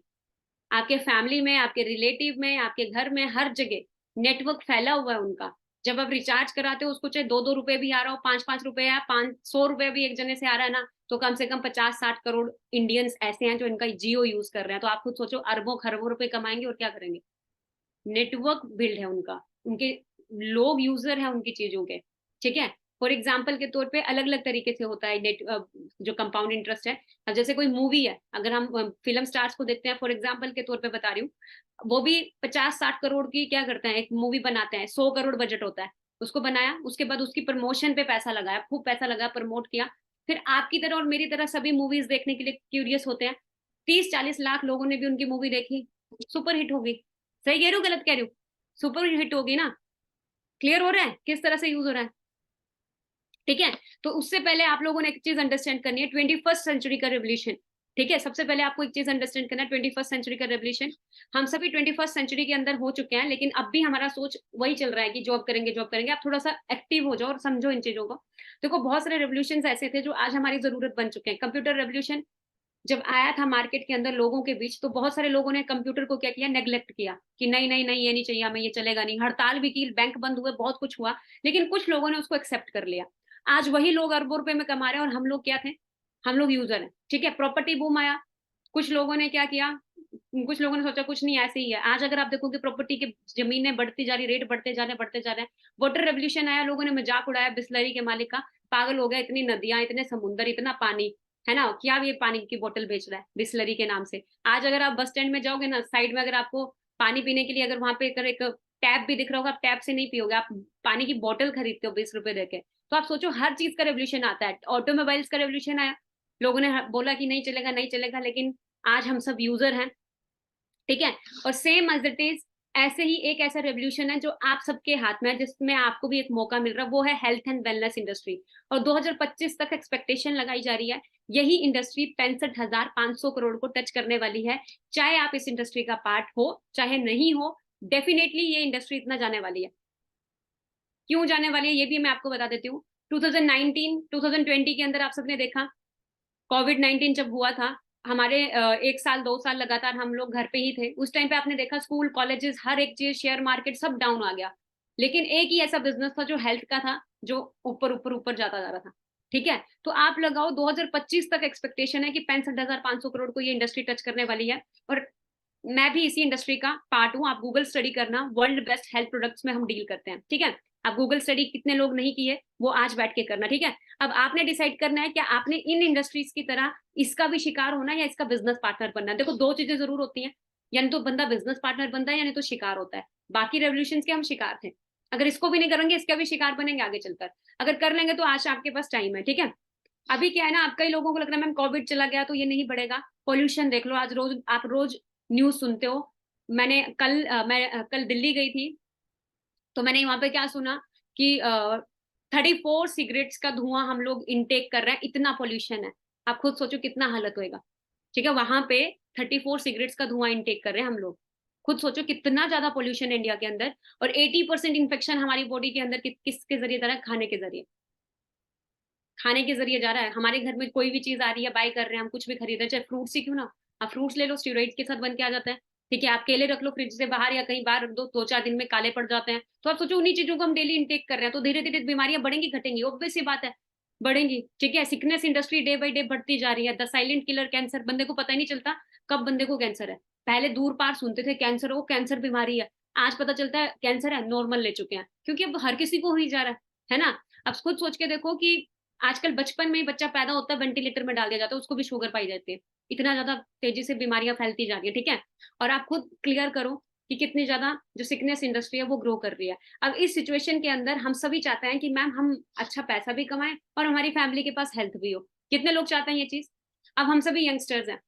आपके फैमिली में, आपके रिलेटिव में, आपके घर में, हर जगह नेटवर्क फैला हुआ है उनका। जब आप रिचार्ज कराते हो उसको, चाहे 2-2 रुपए भी आ रहा हो, 5-5 रुपए या 500 रुपए भी एक जने से आ रहा है ना, तो कम से कम 50-60 करोड़ इंडियंस ऐसे हैं जो इनका जियो यूज कर रहे हैं। तो आप खुद सोचो, अरबों खरबों रुपए कमाएंगे और क्या करेंगे। नेटवर्क बिल्ड है उनका, उनके लोग यूजर हैं उनकी चीजों के। ठीक है। फॉर एग्जाम्पल के तौर पे अलग अलग तरीके से होता है नेट, जो कंपाउंड इंटरेस्ट है। अब जैसे कोई मूवी है, अगर हम फिल्म स्टार्स को देखते हैं, फॉर एग्जाम्पल के तौर पे बता रही हूँ, वो भी 50-60 करोड़ की क्या करते हैं, एक मूवी बनाते हैं, 100 करोड़ बजट होता है। उसको बनाया, उसके बाद उसकी प्रमोशन पे पैसा लगाया, खूब पैसा लगा, प्रमोट किया। फिर आपकी तरह और मेरी तरह सभी मूवीज देखने के लिए क्यूरियस होते हैं। 30-40 लाख लोगों ने भी उनकी मूवी देखी, सुपर हिट होगी। सही कह रही हूँ, गलत कह रही हूँ? सुपर हिट होगी ना। क्लियर हो रहा है किस तरह से यूज हो रहा है? ठीक है। तो उससे पहले आप लोगों ने एक चीज अंडरस्टैंड करनी है, 21st सेंचुरी का रेवोल्यूशन। ठीक है, सबसे पहले आपको एक चीज अंडरस्टैंड करना है, 21st सेंचुरी का रेवोल्यूशन। हम सभी 21st सेंचुरी के अंदर हो चुके हैं, लेकिन अब भी हमारा सोच वही चल रहा है कि जॉब करेंगे, जॉब करेंगे। आप थोड़ा सा एक्टिव हो जाओ और समझो इन चीजों को। देखो, बहुत सारे रेवोल्यूशन ऐसे थे जो आज हमारी जरूरत बन चुके हैं। कंप्यूटर रेवोल्यूशन जब आया था मार्केट के अंदर लोगों के बीच, तो बहुत सारे लोगों ने कंप्यूटर को क्या किया, नेग्लेक्ट किया कि नहीं नहीं नहीं, ये नहीं चाहिए हमें, ये चलेगा नहीं। हड़ताल भी की, बैंक बंद हुए, बहुत कुछ हुआ, लेकिन कुछ लोगों ने उसको एक्सेप्ट कर लिया। आज वही लोग अरबों रुपए में कमा रहे हैं और हम लोग क्या थे, हम लोग यूजर हैं। ठीक है, प्रॉपर्टी बूम आया, कुछ लोगों ने क्या किया, कुछ लोगों ने सोचा कुछ नहीं ऐसे ही है। आज अगर आप देखोगे प्रॉपर्टी की जमीनें बढ़ती जा रही, रेट बढ़ते जा रहे, बढ़ते जा रहे हैं। वाटर रेवोल्यूशन आया, लोगों ने मजाक उड़ाया बिस्लरी के मालिक का, पागल हो गया, इतनी नदियां, इतने समुंदर, इतना पानी, है ना, क्या ये पानी की बोतल बेच रहा है बिस्लरी के नाम से। आज अगर आप बस स्टैंड में जाओगे ना, साइड में अगर आपको पानी पीने के लिए अगर वहां पे अगर एक टैप भी दिख रहा होगा, आप टैप से नहीं पियोगे, आप पानी की बोतल खरीदते हो 20 रुपए देके। तो आप सोचो, हर चीज का रेवोल्यूशन आता है। ऑटोमोबाइल्स का रेवोल्यूशन आया, लोगों ने बोला कि नहीं चलेगा, नहीं चलेगा, लेकिन आज हम सब यूजर हैं। ठीक है। और सेम एज इट इज, ऐसे ही एक ऐसा रेवोल्यूशन है जो आप सबके हाथ में है, जिसमें आपको भी एक मौका मिल रहा है, वो है हेल्थ एंड वेलनेस इंडस्ट्री। और 2025 तक एक्सपेक्टेशन लगाई जा रही है, यही इंडस्ट्री 65,500 करोड़ को टच करने वाली है। चाहे आप इस इंडस्ट्री का पार्ट हो, चाहे नहीं हो, डेफिनेटली ये इंडस्ट्री इतना जाने वाली है। क्यों जाने वाली है ये भी मैं आपको बता देती हूँ। 2019 2020 के अंदर आप सबने देखा, कोविड-19 जब हुआ था, हमारे 1 साल 2 साल लगातार हम लोग घर पे ही थे। उस टाइम पे आपने देखा, स्कूल कॉलेजेस हर एक चीज, शेयर मार्केट सब डाउन आ गया। लेकिन एक ही ऐसा बिजनेस था जो हेल्थ का था, जो ऊपर ऊपर ऊपर जाता जा रहा था। ठीक है। तो आप लगाओ 2025 तक एक्सपेक्टेशन है कि 65,500 करोड़ को ये इंडस्ट्री टच करने वाली है। और मैं भी इसी इंडस्ट्री का पार्ट हूँ। आप गूगल स्टडी करना, वर्ल्ड बेस्ट हेल्थ प्रोडक्ट्स में हम डील करते हैं। ठीक है। आप गूगल स्टडी कितने लोग नहीं किए, वो आज बैठ के करना। ठीक है। अब आपने डिसाइड करना है कि आपने इन इंडस्ट्रीज की तरह इसका भी शिकार होना है या इसका बिजनेस पार्टनर बनना है। देखो, दो चीजें जरूर होती हैं, यानी तो बंदा बिजनेस पार्टनर बनता है, यानी तो शिकार होता है। बाकी रेवोल्यूशन के हम शिकार थे, अगर इसको भी नहीं करेंगे इसका भी शिकार बनेंगे आगे चलकर। अगर कर लेंगे तो आज आपके पास टाइम है। ठीक है। अभी क्या है ना, आप कई लोगों को लग रहा है मैम कोविड चला गया तो ये नहीं बढ़ेगा। पोल्यूशन देख लो, आज रोज आप रोज न्यूज सुनते हो। मैं कल दिल्ली गई थी, तो मैंने वहां पे क्या सुना कि 34 सिगरेट्स का धुआं हम लोग इनटेक कर रहे हैं, इतना पोल्यूशन है। आप खुद सोचो कितना हालत होएगा। ठीक है, वहां पे 34 सिगरेट्स का धुआं इनटेक कर रहे हैं हम लोग। खुद सोचो कितना ज्यादा पोल्यूशन है इंडिया के अंदर। और 80% इन्फेक्शन हमारी बॉडी के अंदर किसके जरिए जा रहा है, खाने के जरिए। खाने के जरिए जा रहा है। हमारे घर में कोई भी चीज आ रही है, बाय कर रहे हैं, हम कुछ भी खरीद रहे हैं, चाहे फ्रूट्स ही क्यों ना। आप फ्रूट्स ले लो, स्टेरॉइड्स के साथ बन के आ जाता है। ठीक है, आप केले रख लो फ्रिज से बाहर या कहीं बाहर रख दो, 2-4 दिन में काले पड़ जाते हैं। तो आप सोचो, उन्हीं चीजों को हम डेली इंटेक कर रहे हैं, तो धीरे धीरे बीमारियां बढ़ेंगी घटेंगी, ऑब्वियस सी बात है, बढ़ेंगी। ठीक है, sickness industry day by day बढ़ती जा रही है। द साइलेंट किलर कैंसर, बंदे को पता ही नहीं चलता कब बंदे को कैंसर है। पहले दूर पार सुनते थे कैंसर हो, कैंसर बीमारी है। आज पता चलता है कैंसर है, नॉर्मल ले चुके हैं, क्योंकि अब हर किसी को हो ही जा रहा है ना। अब खुद सोच के देखो कि आजकल बचपन में ही बच्चा पैदा होता है, वेंटिलेटर में डाल दिया जाता है, उसको भी शुगर पाई जाती है। इतना ज्यादा तेजी से बीमारियां फैलती जा रही है। ठीक है। और आप खुद क्लियर करो कि कितनी ज्यादा जो सिकनेस इंडस्ट्री है वो ग्रो कर रही है। अब इस सिचुएशन के अंदर हम सभी चाहते हैं कि मैम हम अच्छा पैसा भी कमाएं और हमारी फैमिली के पास हेल्थ भी हो। कितने लोग चाहते हैं ये चीज? अब हम सभी यंगस्टर्स हैं,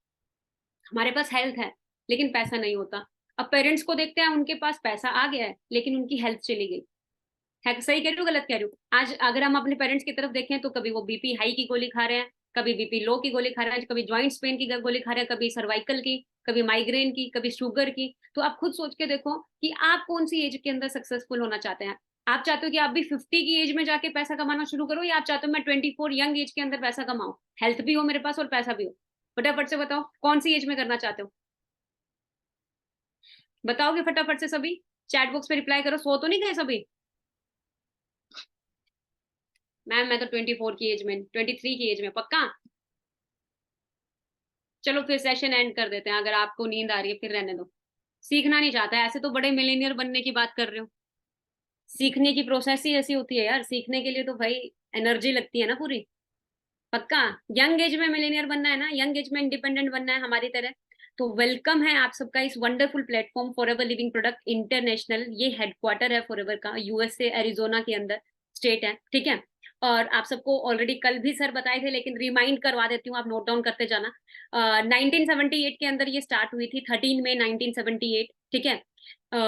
हमारे पास हेल्थ है लेकिन पैसा नहीं होता। अब पेरेंट्स को देखते हैं, उनके पास पैसा आ गया है लेकिन उनकी हेल्थ चली गई है। सही कह रही हूँ, गलत कह रही हूँ? आज अगर हम अपने पेरेंट्स की तरफ देखें, तो कभी वो बीपी हाई की गोली खा रहे हैं, कभी बीपी लो की गोली खा रहे हैं, कभी ज्वाइंट्स पेन की गोली खा रहे हैं, कभी सर्वाइकल की, कभी माइग्रेन की, कभी शुगर की। तो आप खुद सोच के देखो कि आप कौन सी एज के अंदर सक्सेसफुल होना चाहते हैं। आप चाहते हो कि आप भी 50 की एज में जाके पैसा कमाना शुरू करो, या आप चाहते हो मैं 24 यंग एज के अंदर पैसा कमाऊं, हेल्थ भी हो मेरे पास और पैसा भी हो? फटाफट से बताओ कौन सी एज में करना चाहते हो? बताओगे फटाफट से सभी? चैट बॉक्स पे रिप्लाई करो, सो तो नहीं गए सभी? मैम मैं तो 24 की एज में, 23 की एज में, पक्का? चलो फिर सेशन एंड कर देते हैं, अगर आपको नींद आ रही है फिर रहने दो। सीखना नहीं चाहता है, ऐसे तो बड़े मिलीनियर बनने की बात कर रहे हो। सीखने की प्रोसेस ही ऐसी होती है यार, सीखने के लिए तो भाई एनर्जी लगती है ना पूरी। पक्का? यंग एज में मिलीनियर बनना है ना, यंग एज में इंडिपेंडेंट बनना है हमारी तरह। तो वेलकम है आप सबका इस wonderful platform forever living product international. ये हेडक्वार्टर है फॉरएवर का, यूएसए एरिजोना के अंदर स्टेट है, ठीक है। और आप सबको ऑलरेडी कल भी सर बताए थे, लेकिन रिमाइंड करवा देती हूँ, आप नोट डाउन करते जाना। 1978 के अंदर ये स्टार्ट हुई थी, 13 मई 1978, ठीक है।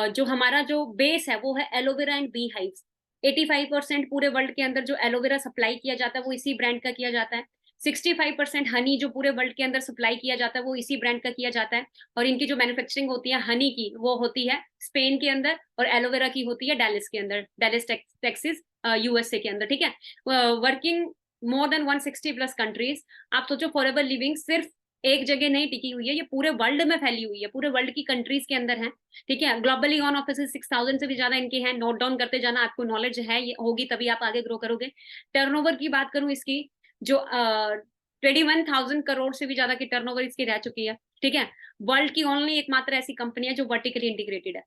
जो हमारा जो बेस है वो है एलोवेरा एंड बी हाइव्स। 85% पूरे वर्ल्ड के अंदर जो एलोवेरा सप्लाई किया जाता है वो इसी ब्रांड का किया जाता है। 65% हनी जो पूरे वर्ल्ड के अंदर सप्लाई किया जाता है वो इसी ब्रांड का किया जाता है। और इनकी जो मैन्युफैक्चरिंग होती है हनी की, वो होती है स्पेन के अंदर, और एलोवेरा की होती है डेलिस के अंदर, डेलिस टेक्सिस, यूएसए के अंदर, ठीक है। Working more than 160 plus countries. आप सोचो फॉरएवर लिविंग सिर्फ एक जगह नहीं टिकी हुई है, ये पूरे वर्ल्ड में फैली हुई है, पूरे वर्ल्ड की कंट्रीज के अंदर है, ठीक है। ग्लोबली ऑन ऑफिस 6,000 से भी ज्यादा इनके हैं, नोट डाउन करते जाना, आपको नॉलेज है ये होगी तभी आप आगे ग्रो करोगे। टर्नओवर की बात करूं इसकी, जो 21,000 करोड़ से भी ज्यादा की टर्नओवर इसकी रह चुकी है, ठीक है। वर्ल्ड की ओनली एकमात्र ऐसी कंपनी है जो वर्टिकली इंटीग्रेटेड है,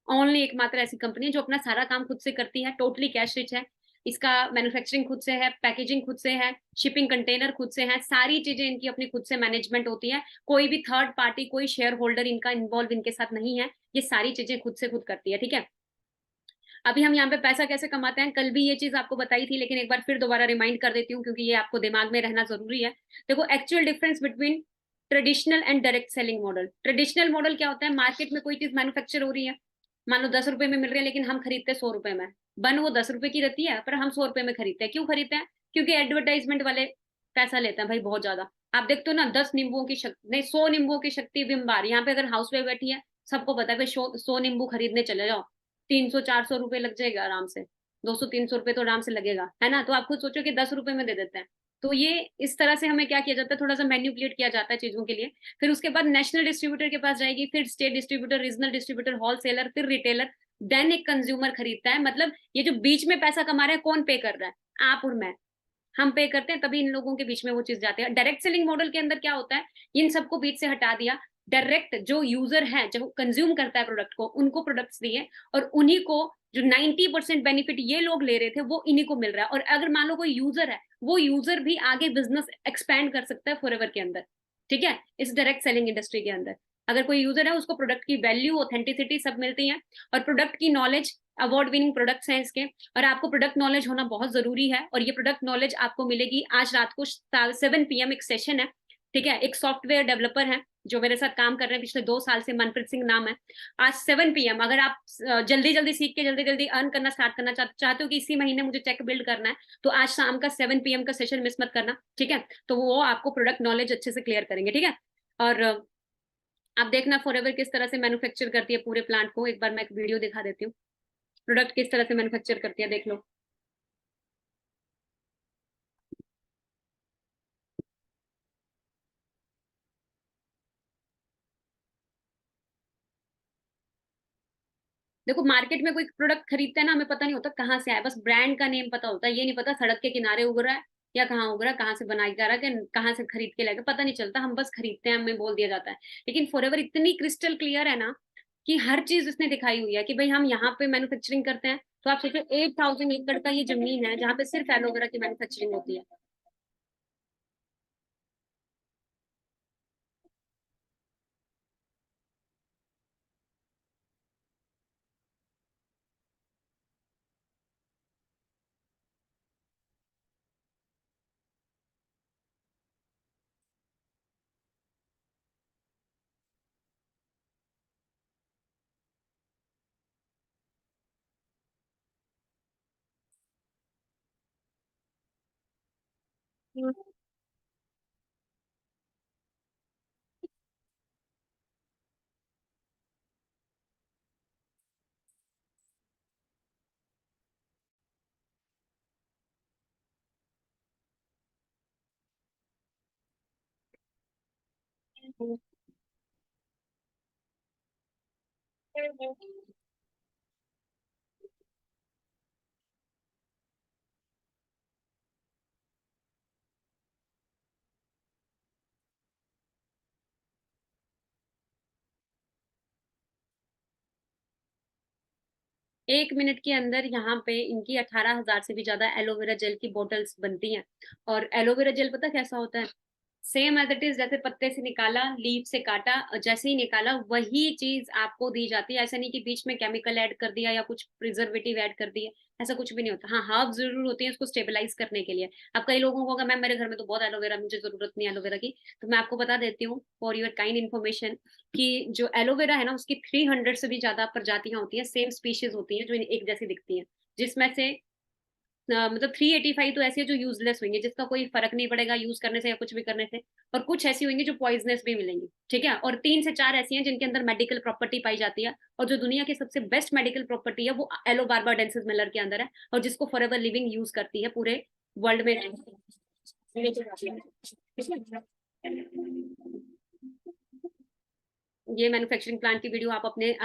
ओनली एकमात्र ऐसी कंपनी है जो अपना सारा काम खुद से करती है, टोटली कैश रिच है। इसका मैन्युफैक्चरिंग खुद से है, पैकेजिंग खुद से है, शिपिंग कंटेनर खुद से है, सारी चीजें इनकी अपनी खुद से मैनेजमेंट होती है। कोई भी थर्ड पार्टी, कोई शेयर होल्डर इनका इन्वॉल्व इनके साथ नहीं है, ये सारी चीजें खुद से खुद करती है, ठीक है। अभी हम यहाँ पे पैसा कैसे कमाते हैं, कल भी ये चीज आपको बताई थी, लेकिन एक बार फिर दोबारा रिमाइंड कर देती हूँ क्योंकि ये आपको दिमाग में रहना जरूरी है। देखो actual difference between traditional and direct selling model. Traditional model क्या होता है, मार्केट में कोई चीज मैन्युफैक्चर हो रही है, मान लो 10 रुपए में मिल रही है, लेकिन हम खरीदते 100 रुपए में। बन वो 10 रुपए की रहती है, पर हम 100 रुपए में खरीदते हैं। क्यों खरीदते हैं? क्योंकि एडवर्टाइजमेंट वाले पैसा लेते हैं भाई बहुत ज्यादा। आप देखते हो ना, 10 नींबुओं की शक्ति नहीं, 100 नींबुओं की शक्ति बिंबार। यहाँ पे अगर हाउस वाइफ बैठी है, सबको पता है भाई, 100 नींबू खरीदने चले जाओ, 300-400 रुपए लग जाएगा आराम से, 200-300 रुपए तो आराम से लगेगा, है ना। तो आप खुद सोचो कि 10 रुपए में दे देते हैं। तो ये इस तरह से हमें क्या किया जाता है, थोड़ा सा मैन्युपुलेट किया जाता है चीजों के लिए। फिर उसके बाद नेशनल डिस्ट्रीब्यूटर के पास जाएगी, फिर state distributor, regional distributor, wholesaler, फिर रिटेलर, देन एक कंज्यूमर खरीदता है। मतलब ये जो बीच में पैसा कमा रहा है, कौन पे कर रहा है? आप और मैं, हम पे करते हैं, तभी इन लोगों के बीच में वो चीज जाती है। डायरेक्ट सेलिंग मॉडल के अंदर क्या होता है, इन सबको बीच से हटा दिया। डायरेक्ट जो यूजर है, जो कंज्यूम करता है प्रोडक्ट को, उनको प्रोडक्ट्स दिए, और उन्हीं को जो 90% बेनिफिट ये लोग ले रहे थे वो इन्हीं को मिल रहा है। और अगर मान लो कोई यूजर है, वो यूजर भी आगे बिजनेस एक्सपैंड कर सकता है फॉरएवर के अंदर, ठीक है, इस डायरेक्ट सेलिंग इंडस्ट्री के अंदर। अगर कोई यूजर है, उसको प्रोडक्ट की वैल्यू, ऑथेंटिसिटी सब मिलती है, और प्रोडक्ट की नॉलेज, अवार्ड विनिंग प्रोडक्ट्स हैं इसके। और आपको प्रोडक्ट नॉलेज होना बहुत जरूरी है, और ये प्रोडक्ट नॉलेज आपको मिलेगी आज रात को 7 PM एक सेशन है, ठीक है। एक सॉफ्टवेयर डेवलपर है जो मेरे साथ काम कर रहे हैं पिछले 2 साल से, मनप्रीत सिंह नाम है। आज 7 PM, अगर आप जल्दी जल्दी सीख के जल्दी जल्दी अर्न करना स्टार्ट करना चाहते हो कि इसी महीने मुझे चेक बिल्ड करना है, तो आज शाम का 7 PM का सेशन मिस मत करना, ठीक है। तो वो आपको प्रोडक्ट नॉलेज अच्छे से क्लियर करेंगे, ठीक है। और आप देखना फॉरएवर किस तरह से मैन्युफैक्चर करती है पूरे प्लांट को। एक बार मैं एक वीडियो दिखा देती हूँ, प्रोडक्ट किस तरह से मैन्युफैक्चर करती है, देख लो। देखो मार्केट में कोई प्रोडक्ट खरीदते हैं ना, हमें पता नहीं होता कहाँ से आया, बस ब्रांड का नेम पता होता है। ये नहीं पता सड़क के किनारे उग रहा है या कहाँ उग रहा है, कहाँ से बनाया जा रहा है, कि कहाँ से खरीद के लाएगा, पता नहीं चलता। हम बस खरीदते हैं, हमें बोल दिया जाता है। लेकिन फॉरएवर इतनी क्रिस्टल क्लियर है ना, कि हर चीज उसने दिखाई हुई है कि भाई हम यहाँ पे मैन्युफैक्चरिंग करते हैं। तो आप सोचो 8,000 एकड़ का ये जमीन है जहाँ पे सिर्फ एलोवेरा की मैन्युफैक्चरिंग होती है। 1 मिनट के अंदर यहाँ पे इनकी 18,000 से भी ज्यादा एलोवेरा जेल की बोटल्स बनती हैं। और एलोवेरा जेल पता कैसा होता है? सेम एज इट इज, जैसे पत्ते से निकाला, लीफ से काटा, जैसे ही निकाला वही चीज आपको दी जाती है। ऐसा नहीं कि बीच में केमिकल ऐड कर दिया या कुछ प्रिजर्वेटिव ऐड कर दिया, ऐसा कुछ भी नहीं होता। हाँ, हर्ब जरूर होती है उसको स्टेबलाइज करने के लिए। अब कई लोगों को होगा मैम मेरे घर में तो बहुत एलोवेरा, मुझे जरूरत नहीं है एलोवेरा की। तो मैं आपको बता देती हूँ फॉर योर काइंड इन्फॉर्मेशन कि जो एलोवेरा है ना उसकी 300 से भी ज्यादा प्रजातियां होती हैं, सेम स्पीशीज होती हैं जो एक जैसी दिखती हैं। जिसमें से मतलब 385 तो ऐसी है जो यूजलेस होंगे, जिसका कोई फर्क नहीं पड़ेगा यूज करने से या कुछ भी करने से। और कुछ ऐसी होंगी जो पॉइजनस भी मिलेंगी, ठीक है। और 3 से 4 ऐसी हैं जिनके अंदर मेडिकल प्रॉपर्टी पाई जाती है। और जो दुनिया की सबसे बेस्ट मेडिकल प्रॉपर्टी है वो एलो बार्बाडेंसिस मिलर के अंदर है, और जिसको फॉरएवर लिविंग यूज करती है पूरे वर्ल्ड में। ये मैन्युफैक्चरिंग प्लांट की वीडियो आप अपने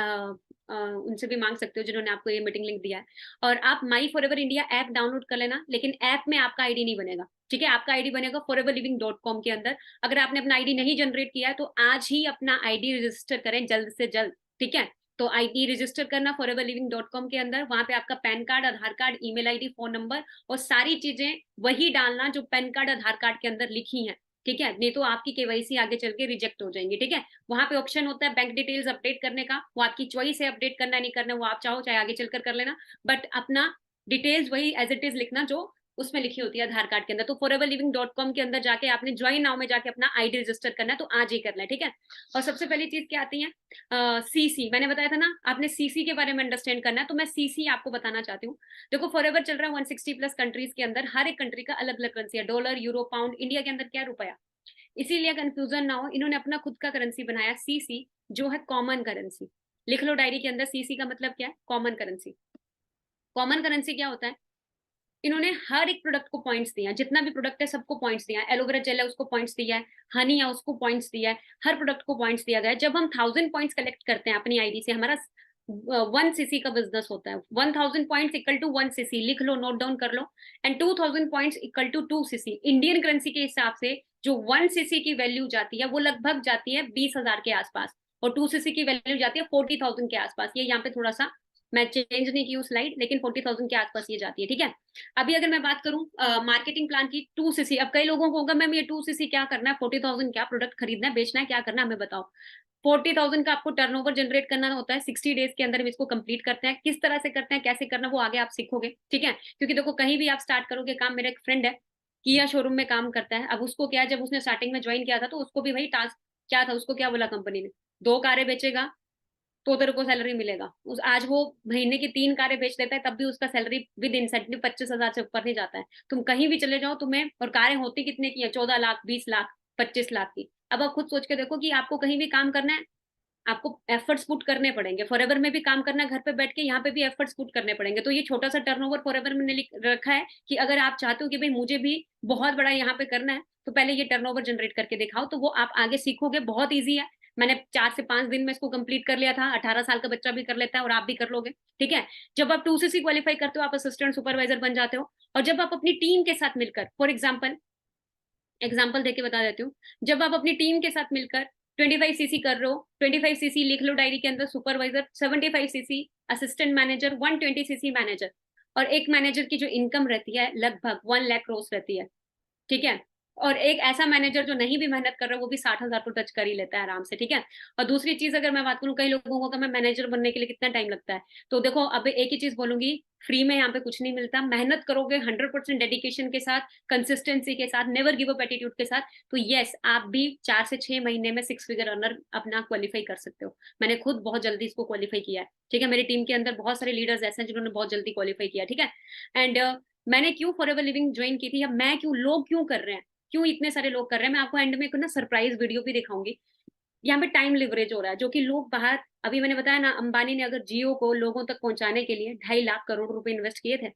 उनसे भी मांग सकते हो जिन्होंने आपको ये मीटिंग लिंक दिया है। और आप माई for ever India app download कर लेना, लेकिन ऐप में आपका आईडी नहीं बनेगा, ठीक है। आपका आईडी बनेगा foreverliving.com के अंदर। अगर आपने अपना आईडी नहीं जनरेट किया है तो आज ही अपना आईडी रजिस्टर करें, जल्द से जल्द, ठीक है। तो आईडी रजिस्टर करना foreverliving.com के अंदर। वहां पे आपका PAN card, Aadhaar card, email ID, phone number और सारी चीजें वही डालना जो पैन कार्ड आधार कार्ड के अंदर लिखी है, ठीक है। नहीं तो आपकी केवाईसी आगे चल के रिजेक्ट हो जाएंगी, ठीक है। वहां पे ऑप्शन होता है बैंक डिटेल्स अपडेट करने का, वो आपकी चॉइस है अपडेट करना है नहीं करना, वो आप चाहो चाहे आगे चलकर कर लेना। बट अपना डिटेल्स वही एज इट इज लिखना जो उसमें लिखी होती है आधार कार्ड के अंदर। तो foreverliving.com के अंदर जाके आपने ज्वाइन नाउ में जाके अपना आईडी रजिस्टर करना है, तो आज ही करना है, ठीक है। और सबसे पहली चीज क्या आती है? सीसी, मैंने बताया था ना आपने सीसी के बारे में अंडरस्टैंड करना है, तो मैं सीसी आपको बताना चाहती हूँ। देखो फॉरएवर चल रहा है 160 प्लस कंट्रीज के अंदर, हर एक कंट्री का अलग अलग करेंसी है, डॉलर, यूरो, पाउंड। इंडिया के अंदर क्या है? रुपया। इसीलिए कंफ्यूजन ना हो, इन्होंने अपना खुद का करेंसी बनाया सीसी, जो है कॉमन करेंसी। लिख लो डायरी के अंदर, सीसी का मतलब क्या है? Common currency. कॉमन करेंसी क्या होता है? इन्होंने हर एक प्रोडक्ट को पॉइंट्स दिया है, जितना भी प्रोडक्ट है सबको पॉइंट्स दिया है। एलोवेरा जेल है उसको पॉइंट्स दिया है, हनी है उसको पॉइंट्स दिया है, हर प्रोडक्ट को पॉइंट्स दिया गया है। जब हम 1000 पॉइंट्स कलेक्ट करते हैं अपनी आईडी से, हमारा 1 सीसी का बिजनेस होता है। 1000 पॉइंट्स इक्वल टू 1 सीसी, लिख लो, नोट डाउन कर लो। And 2000 points equal to 2 CC. Indian currency के हिसाब से जो 1 सीसी की वैल्यू जाती है वो लगभग जाती है 20,000 के आसपास, और 2 सीसी की वैल्यू जाती है 40,000 के आसपास। ये यहाँ पे थोड़ा सा मैं चेंज नहीं की हूँ स्लाइड, लेकिन 40,000 के आसपास ये जाती है, ठीक है। अभी अगर मैं बात करूं मार्केटिंग प्लान की, 2 सीसी। अब कई लोगों को होगा मैम ये 2 सीसी क्या करना है, 40,000 क्या प्रोडक्ट खरीदना है, बेचना है, क्या करना है, हमें बताओ। 40,000 का आपको टर्नओवर जनरेट करना होता है, 60 डेज के अंदर हम इसको कंप्लीट करते हैं। किस तरह से करते हैं, कैसे करना, वो आगे आप सीखोगे, ठीक है। क्योंकि देखो कहीं भी आप स्टार्ट करोगे काम, मेरा एक फ्रेंड है किया शोरूम में काम करता है। अब उसको क्या है, जब उसने स्टार्टिंग में ज्वाइन किया था तो उसको भी वही टास्क क्या था, उसको क्या बोला कंपनी ने, 2 कारें बेचेगा तो तेरे को सैलरी मिलेगा। उस आज वो महीने की 3 कारें बेच देता है, तब भी उसका सैलरी विद इंसेंटिव 25,000 से ऊपर नहीं जाता है। तुम कहीं भी चले जाओ तुम्हें, और कारें होती कितने की है? 14 लाख, 20 लाख, 25 लाख की। अब आप खुद सोच के देखो कि आपको कहीं भी काम करना है, आपको एफर्ट्स पुट करने पड़ेंगे। फॉरएवर में भी काम करना है घर पे बैठ के, यहाँ पे भी एफर्ट्स पुट करने पड़ेंगे। तो ये छोटा सा टर्नओवर फॉरएवर में लिख रखा है कि अगर आप चाहते हो कि भाई मुझे भी बहुत बड़ा यहाँ पे करना है, तो पहले ये टर्नओवर जनरेट करके दिखाओ, तो वो आप आगे सीखोगे। बहुत ईजी है, मैंने 4 से 5 दिन में इसको कंप्लीट कर लिया था। 18 साल का बच्चा भी कर लेता है, और आप भी कर लोगे, ठीक है। जब आप 2 सीसी क्वालिफाई करते हो, आप असिस्टेंट सुपरवाइजर बन जाते हो। और जब आप अपनी टीम के साथ मिलकर, फॉर एग्जाम्पल देके बता देती हूँ, जब आप अपनी टीम के साथ मिलकर 25 सीसी कर रहे हो, 25 सीसी लिख लो डायरी के अंदर supervisor, 75 CC assistant manager, 120 CC manager. और एक मैनेजर की जो इनकम रहती है लगभग 1 लाख रहती है, ठीक है। और एक ऐसा मैनेजर जो नहीं भी मेहनत कर रहा है वो भी 60,000 को टच कर ही लेता है आराम से, ठीक है। और दूसरी चीज अगर मैं बात करूँ, कई लोगों को मैं मैनेजर बनने के लिए कितना टाइम लगता है, तो देखो अब एक ही चीज बोलूंगी, फ्री में यहाँ पे कुछ नहीं मिलता। मेहनत करोगे 100% डेडिकेशन के साथ, कंसिस्टेंसी के साथ, नेवर गिव अप एटीट्यूड के साथ, तो यस आप भी 4 से 6 महीने में 6 फिगर अर्नर अपना क्वालिफाई कर सकते हो। मैंने खुद बहुत जल्दी इसको क्वालिफाई किया है, ठीक है। मेरी टीम के अंदर बहुत सारे लीडर्स ऐसे हैं जिन्होंने बहुत जल्दी क्वालिफाई किया, ठीक है। एंड मैंने क्यों फॉरएवर लिविंग ज्वाइन की थी, या मैं क्यों, लोग क्यों कर रहे हैं, क्यों इतने सारे लोग कर रहे हैं, मैं आपको एंड में एक ना सरप्राइज वीडियो भी दिखाऊंगी। यहाँ पे टाइम लिवरेज हो रहा है, जो कि लोग बाहर, अभी मैंने बताया ना, अंबानी ने अगर जियो को लोगों तक पहुंचाने के लिए 2.5 लाख करोड़ रुपए इन्वेस्ट किए थे,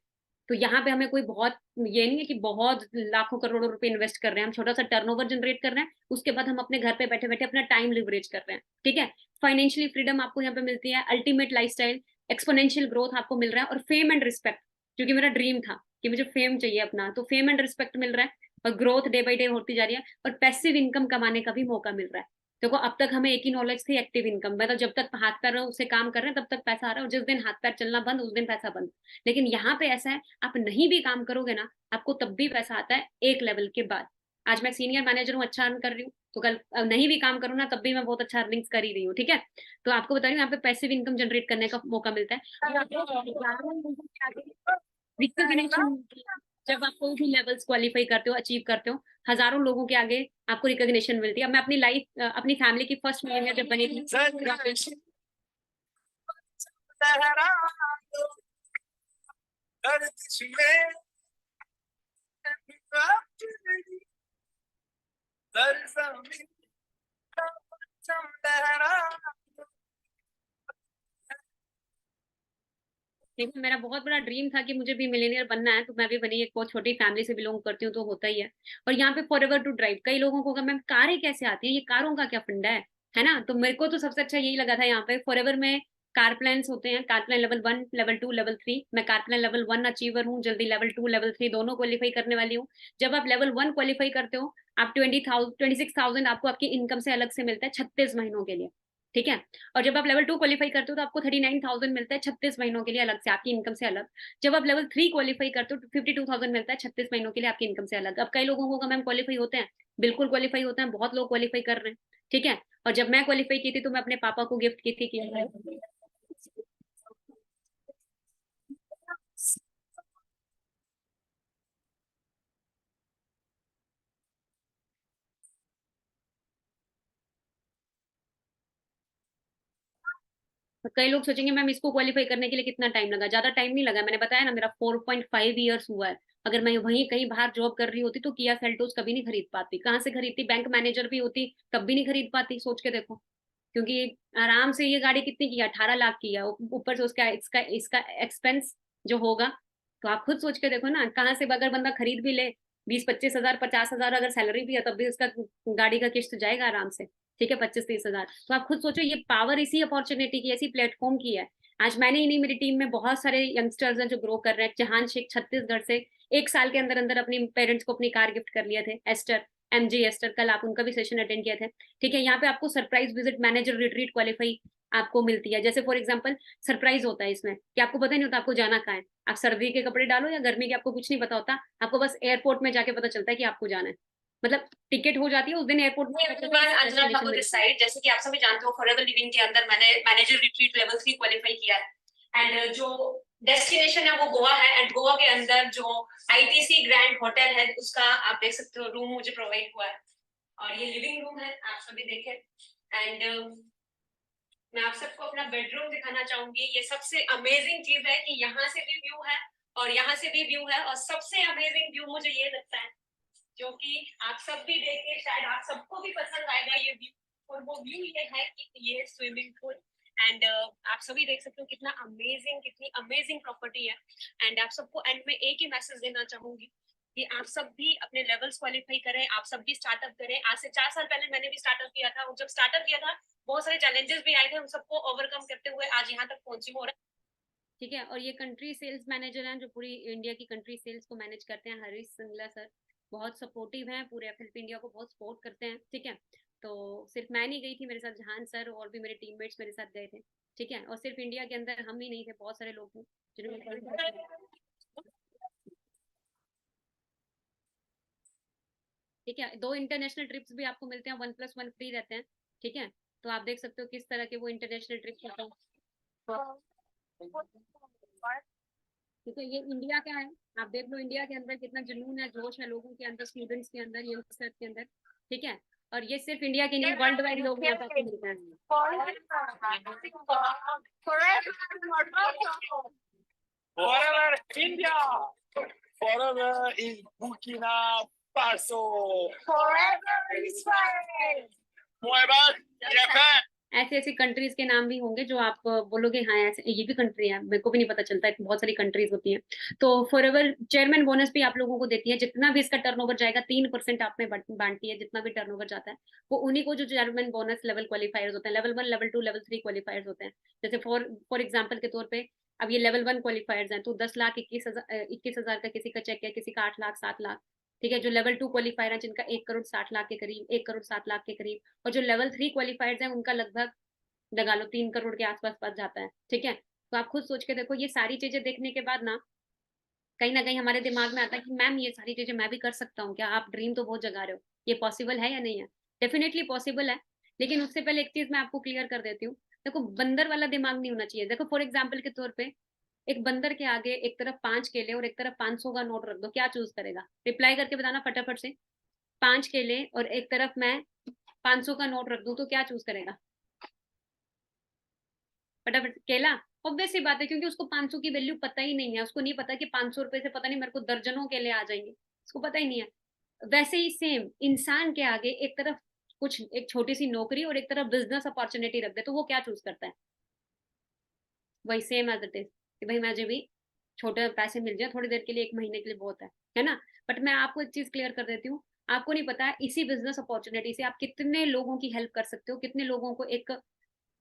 तो यहाँ पे हमें कोई बहुत ये नहीं है कि बहुत लाखों करोड़ों रुपए इन्वेस्ट कर रहे हैं, हम छोटा सा टर्नओवर जनरेट कर रहे हैं, उसके बाद हम अपने घर पे बैठे बैठे अपना टाइम लिवरेज कर रहे हैं। ठीक है, फाइनेंशियली फ्रीडम आपको यहाँ पे मिलती है, अल्टीमेट लाइफस्टाइल, एक्सपोनेंशियल ग्रोथ आपको मिल रहा है, और फेम एंड रिस्पेक्ट, क्योंकि मेरा ड्रीम था कि मुझे फेम चाहिए अपना, तो फेम एंड रिस्पेक्ट मिल रहा है, और ग्रोथ डे बाई डे होती जा रही है, और पैसिव इनकम कमाने का भी मौका मिल रहा है। देखो अब तक हमें एक ही नॉलेज थी, एक्टिव इनकम, मतलब जब तक हाथ पैर उसे काम कर रहे हैं तब तक पैसा आ रहा है, और जिस दिन हाथ पैर चलना बंद उस दिन पैसा बंद। लेकिन यहाँ पे ऐसा है, आप नहीं भी काम करोगे ना, आपको तब भी पैसा आता है एक लेवल के बाद। आज मैं सीनियर मैनेजर हूँ, अच्छा अर्न कर रही हूँ, तो कल नहीं भी काम करूँ ना तब भी मैं बहुत अच्छा अर्निंग्स कर ही रही हूँ। ठीक है, तो आपको बता रही हूँ यहाँ पे पैसिव इनकम जनरेट करने का मौका मिलता है। रिकॉग्निशन, जब आप कोई भी लेवल्स क्वालिफाई करते हो, अचीव करते हो, हजारों लोगों के आगे आपको रिकॉग्निशन मिलती है। अब मैं अपनी लाइफ, अपनी फैमिली की फर्स्ट मीटिंग जब बनी थी, देखिए मेरा बहुत बड़ा ड्रीम था कि मुझे भी मिलेनियर बनना है, तो मैं भी बनी, एक बहुत छोटी फैमिली से बिलोंग करती हूँ, तो होता ही है। और यहाँ पे फॉर एवर टू ड्राइव, कई लोगों को मैम कारें कैसे आती है, ये कारों का क्या फंडा है ना, तो मेरे को तो सबसे अच्छा यही लगा था यहाँ पे फॉर एवर में। कार प्लान्स होते हैं, car plan level 1, level 2, level 3, मैं कार प्लान लेवल 1 अचीवर हूँ, जल्दी लेवल 2, लेवल 3 दोनों क्वालिफाई करने वाली हूँ। जब आप लेवल 1 क्वालिफाई करते हो, आप 26,000 आपको आपकी इनकम से अलग से मिलता है 36 महीनों के लिए। ठीक है, और जब आप लेवल 2 क्वालिफाई करते हो तो आपको 39,000 मिलता है 36 महीनों के लिए अलग से, आपकी इनकम से अलग। जब आप लेवल 3 क्वालिफाई करते हो तो 52,000 मिलता है 36 महीनों के लिए आपकी इनकम से अलग। अब कई लोगों को मैम क्वालिफाई होते हैं, बिल्कुल क्वालिफाई होते हैं, बहुत लोग क्वालिफाई कर रहे हैं। ठीक है, और जब मैं क्वालिफाई की थी तो मैं अपने पापा को गिफ्ट की थी कि तो कई लोग सोचेंगे मैम इसको क्वालिफाई करने के लिए कितना टाइम लगा, ज्यादा टाइम नहीं लगा, मैंने बताया ना मेरा 4.5 ईयर्स हुआ है। अगर मैं वहीं कहीं बाहर जॉब कर रही होती तो किया सेल्टोस कभी नहीं खरीद पाती, कहाँ से खरीदती, बैंक मैनेजर भी होती तब भी नहीं खरीद पाती, सोच के देखो। क्योंकि आराम से ये गाड़ी कितनी की है, 18 लाख की है, ऊपर से उसका इसका इसका एक्सपेंस जो होगा, तो आप खुद सोच के देखो ना, कहाँ से अगर बंदा खरीद भी ले, 20-25 हजार 50 हजार अगर सैलरी भी है तब भी उसका गाड़ी का किस्त जाएगा आराम से। ठीक है, 25-30 हजार, तो आप खुद सोचो, ये पावर इसी अपॉर्चुनिटी की, ऐसी प्लेटफॉर्म की है। आज मैंने ही नहीं, मेरी टीम में बहुत सारे यंगस्टर्स हैं जो ग्रो कर रहे हैं। जहान शेख छत्तीसगढ़ से 1 साल के अंदर अंदर अपने पेरेंट्स को अपनी कार गिफ्ट कर लिए थे, एस्टर, MG एस्टर, कल आप उनका भी सेशन अटेंड किए थे। ठीक है, यहाँ पे आपको surprise visit manager retreat qualify आपको मिलती है। जैसे फॉर एग्जांपल सरप्राइज होता है इसमें कि आपको पता नहीं होता आपको जाना कहाँ है, आप सर्दी के कपड़े डालो या गर्मी के, आपको कुछ नहीं पता होता, आपको बस एयरपोर्ट में जाके पता चलता है कि आपको जाना है, मतलब टिकट हो जाती है उस दिन एयरपोर्ट में। अंजना ठाकुर दिस साइड, जैसे कि आप सभी जानते हो फॉरएवर लिविंग के अंदर मैंने मैनेजर रिट्रीट लेवल 3 क्वालिफाई किया है, एंड जो डेस्टिनेशन है वो गोवा है, एंड गोवा के अंदर जो ITC ग्रैंड होटल है उसका आप देख सकते हो रूम मुझे प्रोवाइड हुआ है, और ये लिविंग रूम है, आप सभी देखें। एंड मैं आप सबको अपना बेडरूम दिखाना चाहूंगी। ये सबसे अमेजिंग चीज है कि यहाँ से भी व्यू है और यहाँ से भी व्यू है, और सबसे अमेजिंग व्यू मुझे ये लगता है जो कि आप सब भी देख के शायद आप सबको भी पसंद आएगा ये व्यू, और वो व्यू ये है कि ये स्विमिंग पूल, एंड आप सभी देख सकते हो कितना अमेजिंग, कितनी अमेजिंग प्रॉपर्टी है। एंड आप सबको एंड में एक ही मैसेज देना चाहूंगी कि आप सब भी अपने लेवल्स क्वालिफाई करें, आप सब भी स्टार्टअप करें। आज से 4 साल पहले मैंने भी स्टार्टअप किया था, और जब स्टार्टअप किया था बहुत सारे चैलेंजेस भी आए थे, उन सबको ओवरकम करते हुए आज यहाँ तक पहुंची हूँ। ठीक है, और ये कंट्री सेल्स मैनेजर हैं जो पूरी इंडिया की कंट्री सेल्स को मैनेज करते हैं, हरीश सिंगला सर, बहुत सपोर्टिव हैं, पूरे एफएलपी इंडिया को बहुत सपोर्ट करते हैं। ठीक है, तो सिर्फ मैं नहीं गई थी, मेरे साथ जहान सर और भी मेरे टीममेट्स मेरे साथ गए थे। ठीक है, और सिर्फ इंडिया के अंदर हम ही नहीं थे, बहुत सारे लोग थे जिन्होंने, ठीक है, 2 इंटरनेशनल ट्रिप्स भी आपको मिलते हैं, 1+1 फ्री रहते हैं। ठीक है, तो आप देख सकते हो किस तरह के वो इंटरनेशनल ट्रिप्स होते हैं। ठीक है, ये इंडिया का है, आप देख लो इंडिया के अंदर कितना जुनून है, जोश है लोगों के अंदर, स्टूडेंट्स के अंदर, यंगस्टर्स के अंदर। ठीक है, और ये सिर्फ इंडिया के नहीं, वर्ल्ड वाइड लोग यहाँ पे मिलते हैं। Forever India! Forever in Burkina Faso! Forever Israel! Forever Japan! ऐसी ऐसी कंट्रीज के नाम भी होंगे जो आप बोलोगे हाँ ऐसे ये भी कंट्री है, मेरे को भी नहीं पता चलता है, बहुत सारी कंट्रीज होती हैं। तो फॉरएवर चेयरमैन बोनस भी आप लोगों को देती है, जितना भी इसका टर्नओवर जाएगा 3% आप में बांटती है, जितना भी टर्नओवर जाता है वो उन्हीं को जो चेयरमैन बोनस लेवल क्वालिफायर्स होते हैं, लेवल 1 लेवल 2 लेवल 3 क्वालिफायर्स होते हैं। जैसे फॉर एग्जाम्पल के तौर पे अब ये लेवल 1 क्वालिफायर्स हैं तो 10,21,000 का किसी का चेक है, किसी का 8 लाख 7 लाख। ठीक है, जो लेवल 2 क्वालिफायर है जिनका 1 करोड़ 60 लाख के करीब, 1 करोड़ 7 लाख के करीब, और जो लेवल 3 क्वालिफायर्स हैं उनका लगभग लगा लो 3 करोड़ के आसपास पद जाता है। ठीक है, तो आप खुद सोच के देखो, ये सारी चीजें देखने के बाद ना कहीं ना कहीं हमारे दिमाग में आता है कि मैम ये सारी चीजें मैं भी कर सकता हूँ क्या, आप ड्रीम तो बहुत जगा रहे हो, ये पॉसिबल है या नहीं है? डेफिनेटली पॉसिबल है। लेकिन उससे पहले एक चीज मैं आपको क्लियर कर देती हूँ। देखो बंदर वाला दिमाग नहीं होना चाहिए। देखो फॉर एग्जाम्पल के तौर पे एक बंदर के आगे एक तरफ 5 केले और एक तरफ 500 का नोट रख दो, क्या चूज करेगा? रिप्लाई करके बताना फटाफट से। 5 केले और एक तरफ मैं 500 का नोट रख दूं तो क्या चूज करेगा? फटाफट केला। ऑब्वियस सी बात है, क्योंकि उसको 500 की वैल्यू पता ही नहीं है, उसको नहीं पता कि 500 रुपए से पता नहीं मेरे को दर्जनों केले आ जाएंगे, उसको पता ही नहीं है। वैसे ही सेम इंसान के आगे एक तरफ कुछ एक छोटी सी नौकरी और एक तरफ बिजनेस अपॉर्चुनिटी रख दे तो वो क्या चूज करता है? वही सेम एज इट इज कि भाई मुझे भी छोटे पैसे मिल जाए थोड़ी देर के लिए, 1 महीने के लिए बहुत है ना? बट मैं आपको एक चीज क्लियर कर देती हूँ। आपको नहीं पता इसी बिजनेस अपॉर्चुनिटी से आप कितने लोगों की हेल्प कर सकते हो, कितने लोगों को एक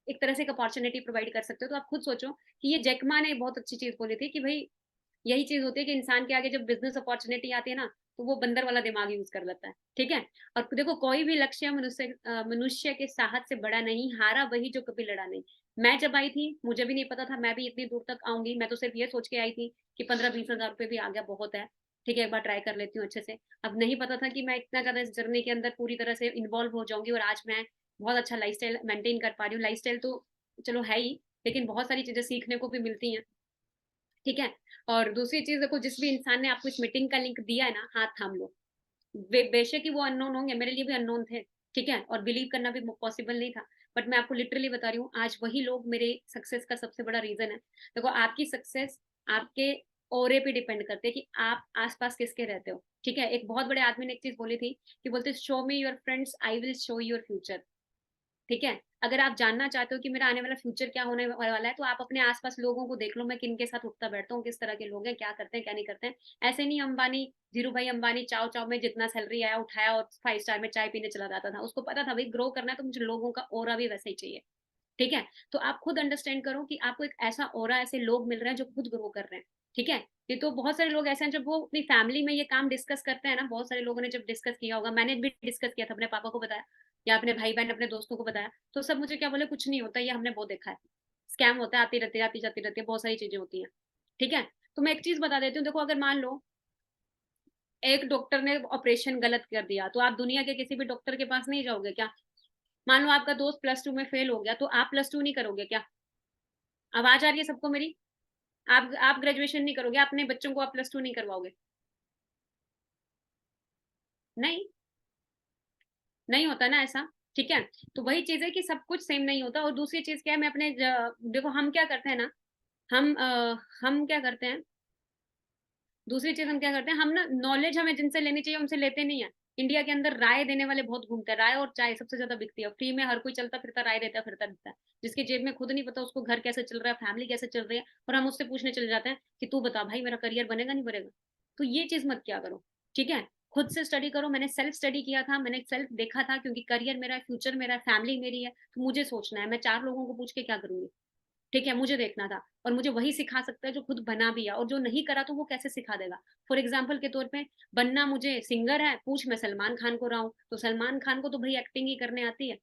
एक तरह से एक अपॉर्चुनिटी प्रोवाइड कर सकते हो। तो आप खुद सोचो कि ये जैकमा ने बहुत अच्छी चीज बोली थी कि भाई यही चीज होती है कि इंसान के आगे जब बिजनेस अपॉर्चुनिटी आती है ना तो वो बंदर वाला दिमाग यूज कर लेता है। ठीक है, और देखो कोई भी लक्ष्य मनुष्य के साहस से बड़ा नहीं, हारा वही जो कभी लड़ा नहीं। मैं जब आई थी मुझे भी नहीं पता था मैं भी इतनी दूर तक आऊंगी, मैं तो सिर्फ ये सोच के आई थी कि 15-20 हजार रुपए भी आ गया बहुत है। ठीक है, एक बार ट्राई कर लेती हूँ अच्छे से। अब नहीं पता था कि मैं इतना ज्यादा इस जर्नी के अंदर पूरी तरह से इन्वॉल्व हो जाऊंगी, और आज मैं बहुत अच्छा लाइफस्टाइल मेंटेन कर पा रही हूँ। लाइफस्टाइल तो चलो है ही, लेकिन बहुत सारी चीजें सीखने को भी मिलती हैं। ठीक है, और दूसरी चीज देखो, जिस भी इंसान ने आपको इस मीटिंग का लिंक दिया है ना, हाथ थाम लो। बेशक ही वो अननोन होंगे, मेरे लिए भी अननोन थे। ठीक है, और बिलीव करना भी पॉसिबल नहीं था। बट मैं आपको लिटरली बता रही हूँ आज वही लोग मेरे सक्सेस का सबसे बड़ा रीजन है। देखो आपकी सक्सेस आपके ओरे पे डिपेंड करते हैं कि आप आसपास किसके रहते हो। ठीक है, एक बहुत बड़े आदमी ने एक चीज बोली थी कि बोलते show me your friends I will show your future. ठीक है, अगर आप जानना चाहते हो कि मेरा आने वाला फ्यूचर क्या होने वाला है तो आप अपने आसपास लोगों को देख लो, मैं किन के साथ उठता बैठता हूँ, किस तरह के लोग हैं, क्या करते हैं क्या नहीं करते हैं। ऐसे नहीं अंबानी, धीरू भाई अंबानी चाव चाव में जितना सैलरी आया उठाया और 5 स्टार में चाय पीने चला जाता था। उसको पता था भाई ग्रो करना है तो मुझे लोगों का ओरा भी वैसा ही चाहिए। ठीक है, तो आप खुद अंडरस्टैंड करो कि आपको एक ऐसा ओरा, ऐसे लोग मिल रहे हैं जो खुद ग्रो कर रहे हैं। ठीक है, ये तो बहुत सारे लोग ऐसे हैं जब वो अपनी फैमिली में ये काम डिस्कस करते हैं ना, बहुत सारे लोगों ने जब डिस्कस किया होगा, मैंने भी डिस्कस किया था, अपने पापा को बताया या अपने भाई बहन अपने दोस्तों को बताया, तो सब मुझे क्या बोले, कुछ नहीं होता, ये हमने बहुत देखा है, स्कैम होता है, आती रहती है आती जाती रहती है, बहुत सारी चीजें होती हैं। ठीक है, तो मैं एक चीज बता देती हूँ, देखो अगर मान लो एक डॉक्टर ने ऑपरेशन गलत कर दिया तो आप दुनिया के किसी भी डॉक्टर के पास नहीं जाओगे क्या? मान लो आपका दोस्त +2 में फेल हो गया तो आप +2 नहीं करोगे क्या? आवाज आ रही है सबको मेरी? आप ग्रेजुएशन नहीं करोगे, अपने बच्चों को आप +2 नहीं करवाओगे? नहीं, नहीं होता ना ऐसा। ठीक है, तो वही चीज है कि सब कुछ सेम नहीं होता। और दूसरी चीज क्या है, मैं अपने देखो हम क्या करते हैं ना, हम क्या करते हैं, दूसरी चीज हम क्या करते हैं, हम ना नॉलेज हमें जिनसे लेनी चाहिए उनसे लेते नहीं है। इंडिया के अंदर राय देने वाले बहुत घूमते हैं, राय और चाय सबसे ज्यादा बिकती है, फ्री में हर कोई चलता फिरता राय देता फिरता रहता है, जिसकी जेब में खुद नहीं पता उसको घर कैसे चल रहा है, फैमिली कैसे चल रही है, और हम उससे पूछने चले जाते हैं कि तू बता भाई मेरा करियर बनेगा नहीं बनेगा। तो ये चीज मत क्या करो। ठीक है, खुद से स्टडी करो। मैंने सेल्फ स्टडी किया था, मैंने सेल्फ देखा था, क्योंकि करियर मेरा है, फ्यूचर मेरा है, फैमिली मेरी है, तो मुझे सोचना है, मैं 4 लोगों को पूछ के क्या करूंगी? ठीक है, मुझे देखना था, और मुझे वही सिखा सकता है जो खुद बना भी है, और जो नहीं करा तो वो कैसे सिखा देगा? फॉर एग्जाम्पल के तौर पे बनना मुझे सिंगर है, पूछ मैं सलमान खान को रहा हूँ तो सलमान खान को तो भाई एक्टिंग ही करने आती है,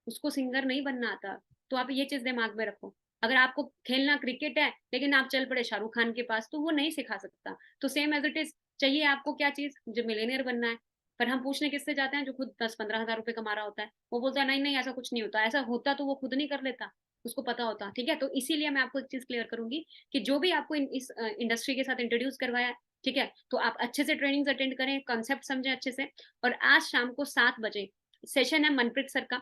उसको सिंगर नहीं बनना आता। तो आप ये चीज दिमाग में रखो। अगर आपको खेलना क्रिकेट है लेकिन आप चल पड़े शाहरुख खान के पास तो वो नहीं सिखा सकता। तो सेम एज इट इज, चाहिए आपको क्या चीज, जो मिलेनियर बनना है, पर हम पूछने किससे जाते हैं जो खुद 10-15 हजार रुपए कमा रहा होता है, वो बोलता है नहीं नहीं ऐसा कुछ नहीं होता, ऐसा होता तो वो खुद नहीं कर लेता, उसको पता होता। ठीक है, तो इसीलिए मैं आपको एक चीज क्लियर करूंगी कि जो भी आपको इस इंडस्ट्री के साथ इंट्रोड्यूस करवाया है, ठीक है, तो आप अच्छे से ट्रेनिंग्स अटेंड करें, कॉन्सेप्ट समझें अच्छे से। और आज शाम को 7 बजे सेशन है मनप्रीत सर का,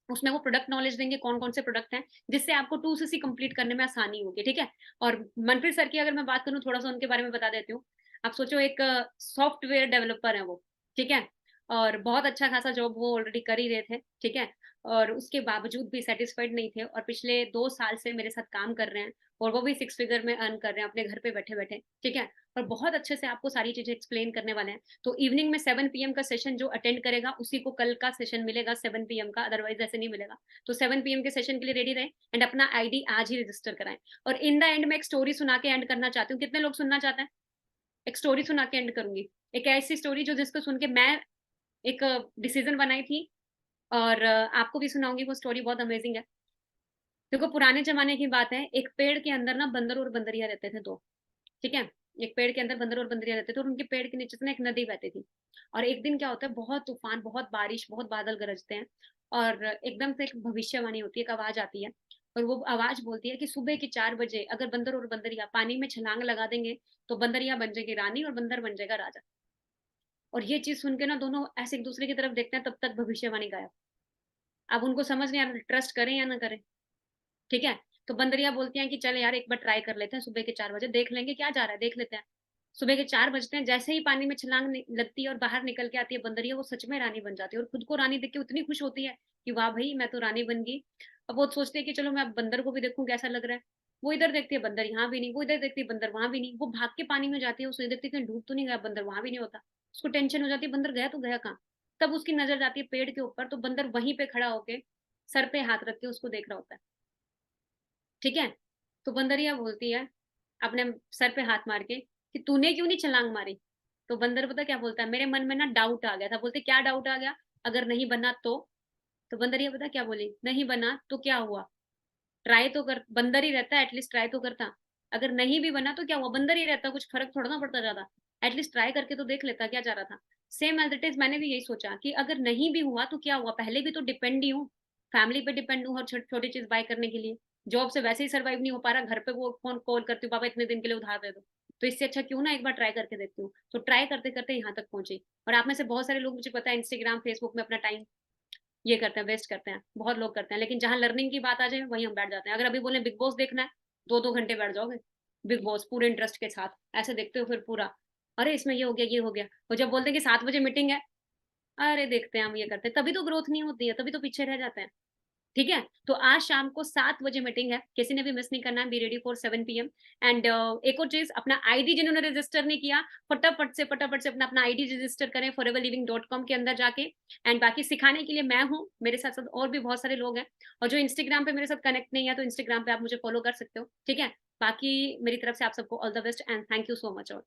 उसमें वो प्रोडक्ट नॉलेज देंगे कौन कौन से प्रोडक्ट हैं, जिससे आपको 2cc कंप्लीट करने में आसानी होगी। ठीक है, और मनप्रीत सर की अगर मैं बात करूँ, थोड़ा सा उनके बारे में बता देती हूँ। आप सोचो एक सॉफ्टवेयर डेवलपर है वो। ठीक है, और बहुत अच्छा खासा जॉब वो ऑलरेडी कर ही रहे थे, ठीक है? और उसके बावजूद भी सैटिस्फाइड नहीं थे और पिछले 2 साल से मेरे साथ काम कर रहे हैं और वो भी 6 फिगर में अर्न कर रहे हैं अपने घर पे बैठे-बैठे, ठीक है? और बहुत अच्छे से आपको सारी चीज़ें एक्सप्लेन करने वाले हैं। तो इवनिंग में 7 पीएम का सेशन जो अटेंड करेगा, उसी को कल का सेशन मिलेगा 7 पीएम का, अदरवाइज़ ऐसे नहीं मिलेगा। तो 7 पीएम के सेशन के लिए रेडी रहें एंड अपना आईडी आज ही रजिस्टर कराएँ। और इन द एंड मैं एक स्टोरी सुना के एंड करना चाहती हूँ। कितने लोग सुनना चाहते हैं? एक स्टोरी सुना के एंड करूँगी। एक ऐसी स्टोरी जो जिसको सुन के मैं एक डिसीज़न बनाई थी और आपको भी सुनाऊँगी, वो स्टोरी बहुत अमेज़िंग है। देखो पुराने ज़माने की बात है, एक पेड़ के अंदर ना बंदर और बंदरिया रहते थे 2, ठीक है? एक पेड़ के अंदर बंदर और बंदरिया रहते थे और उनके पेड़ के नीचे से ना एक नदी बहती थी। और एक दिन क्या होता है, बहुत तूफ़ान, बहुत बारिश, बहुत बादल गरजते हैं और एकदम से एक भविष्यवाणी होती है, एक आवाज़ आती है और वो आवाज़ बोलती है कि सुबह के 4 बजे अगर बंदर और बंदरिया पानी में छलांग लगा देंगे, तो बंदरिया बन जाएगी रानी और बंदर बन जाएगा राजा। और ये चीज़ सुन के ना दोनों ऐसे एक-दूसरे की तरफ देखते हैं, तब तक भविष्यवाणी गायब। अब उनको समझ नहीं आ रहा ट्रस्ट करें या ना करें, ठीक है? तो बंदरिया बोलती हैं कि चल यार एक बार ट्राई कर लेते हैं सुबह के 4 बजे, देख लेंगे क्या जा रहा है, देख लेते हैं। सुबह के 4 बजते हैं, जैसे ही पानी में छलांग लगती है और बाहर निकल के आती है बंदरिया, वो सच में रानी बन जाती है और खुद को रानी देख के इतनी खुश होती है कि वाह भई मैं तो रानी बन गई। अब वो सोचती है कि चलो मैं अब बंदर को भी देखूँ कैसा लग रहा है। वो इधर देखती है बंदर यहाँ भी नहीं, वो इधर देखती है बंदर वहाँ भी नहीं। वो भाग के पानी में जाती है, उसे देखती है कहीं डूब तो नहीं गया बंदर, वहाँ भी नहीं होता। उसको टेंशन हो जाती है बंदर गया तो गया कहाँ? तब उसकी नज़र जाती है पेड़ के ऊपर, तो बंदर वहीं पे खड़ा होके सर पे हाथ रख के उसको देख रहा होता है। ठीक है? तो बंदरिया बोलती है, अपने सर पे हाथ मार के कि तूने क्यों नहीं छलांग मारी? तो बंदर पता क्या बोलता है, मेरे मन में ना डाउट आ गया था। बोलते क्या डाउट आ गया? अगर नहीं बना तो? तो बंदरिया पता क्या बोली? नहीं बना तो क्या हुआ? ट्राई तो कर, बंदर ही रहता है एटलीस्ट ट्राई तो करता। अगर नहीं भी बना तो क्या हुआ? बंदर ही रहता, कुछ फ़र्क थोड़ा ना पड़ता ज़्यादा। एटलीस्ट ट्राई करके तो देख लेता, क्या जा रहा था? सेम एज़ इट इज़ मैंने भी यही सोचा कि अगर नहीं भी हुआ तो क्या हुआ? पहले भी तो डिपेंड ही हूँ। फैमिली पे डिपेंड हूँ हर छोटी चीज़ बाय करने के लिए। जॉब से वैसे ही सर्वाइव नहीं हो पा रहा, घर पे वो फ़ोन कॉल करती हूँ, पापा इतने दिन के लिए उधार दे दो। तो इससे अच्छा क्यों ना एक बार ट्राई करके देखती हूँ। तो ट्राई करते-करते यहाँ तक पहुँची। और आप में से बहुत सारे लोग मुझे पता है इंस्टाग्राम, फेसबुक में अपना टाइम ये करते हैं, वेस्ट करते हैं, बहुत लोग करते हैं। लेकिन जहाँ लर्निंग की बात आ जाए, वहीं हम बैठ जाते हैं। अगर अभी बोलें बिग बॉस देखना है, 2-2 घंटे बैठ जाओगे, बिग बॉस पूरे इंटरेस्ट के साथ, ऐसे देखते हो फिर पूरा। अरे! इसमें ये हो गया, ये हो गया। और जब बोलते हैं कि 7 बजे मीटिंग है, अरे! देखते हैं हम ये करते हैं, तभी तो ग्रोथ नहीं होती है, तभी तो पीछे रह जाते हैं। ठीक है? तो आज शाम को 7 बजे मीटिंग है, किसी ने भी मिस नहीं करना है, be ready for 7 PM and एक और चीज़ अपना आईडी जिन्होंने रजिस्टर नहीं किया, फटाफट से अपना अपना आईडी रजिस्टर करें foreverliving.com के अंदर जाके एंड बाकी सिखाने के लिए मैं हूँ, मेरे साथ-साथ और भी बहुत सारे लोग हैं और जो इंस्टाग्राम पे मेरे साथ कनेक्ट नहीं है, तो इंस्टाग्राम पे आप मुझे फॉलो कर सकते हो, ठीक है? बाकी मेरी तरफ से आप सबको all the best and thank you so much all.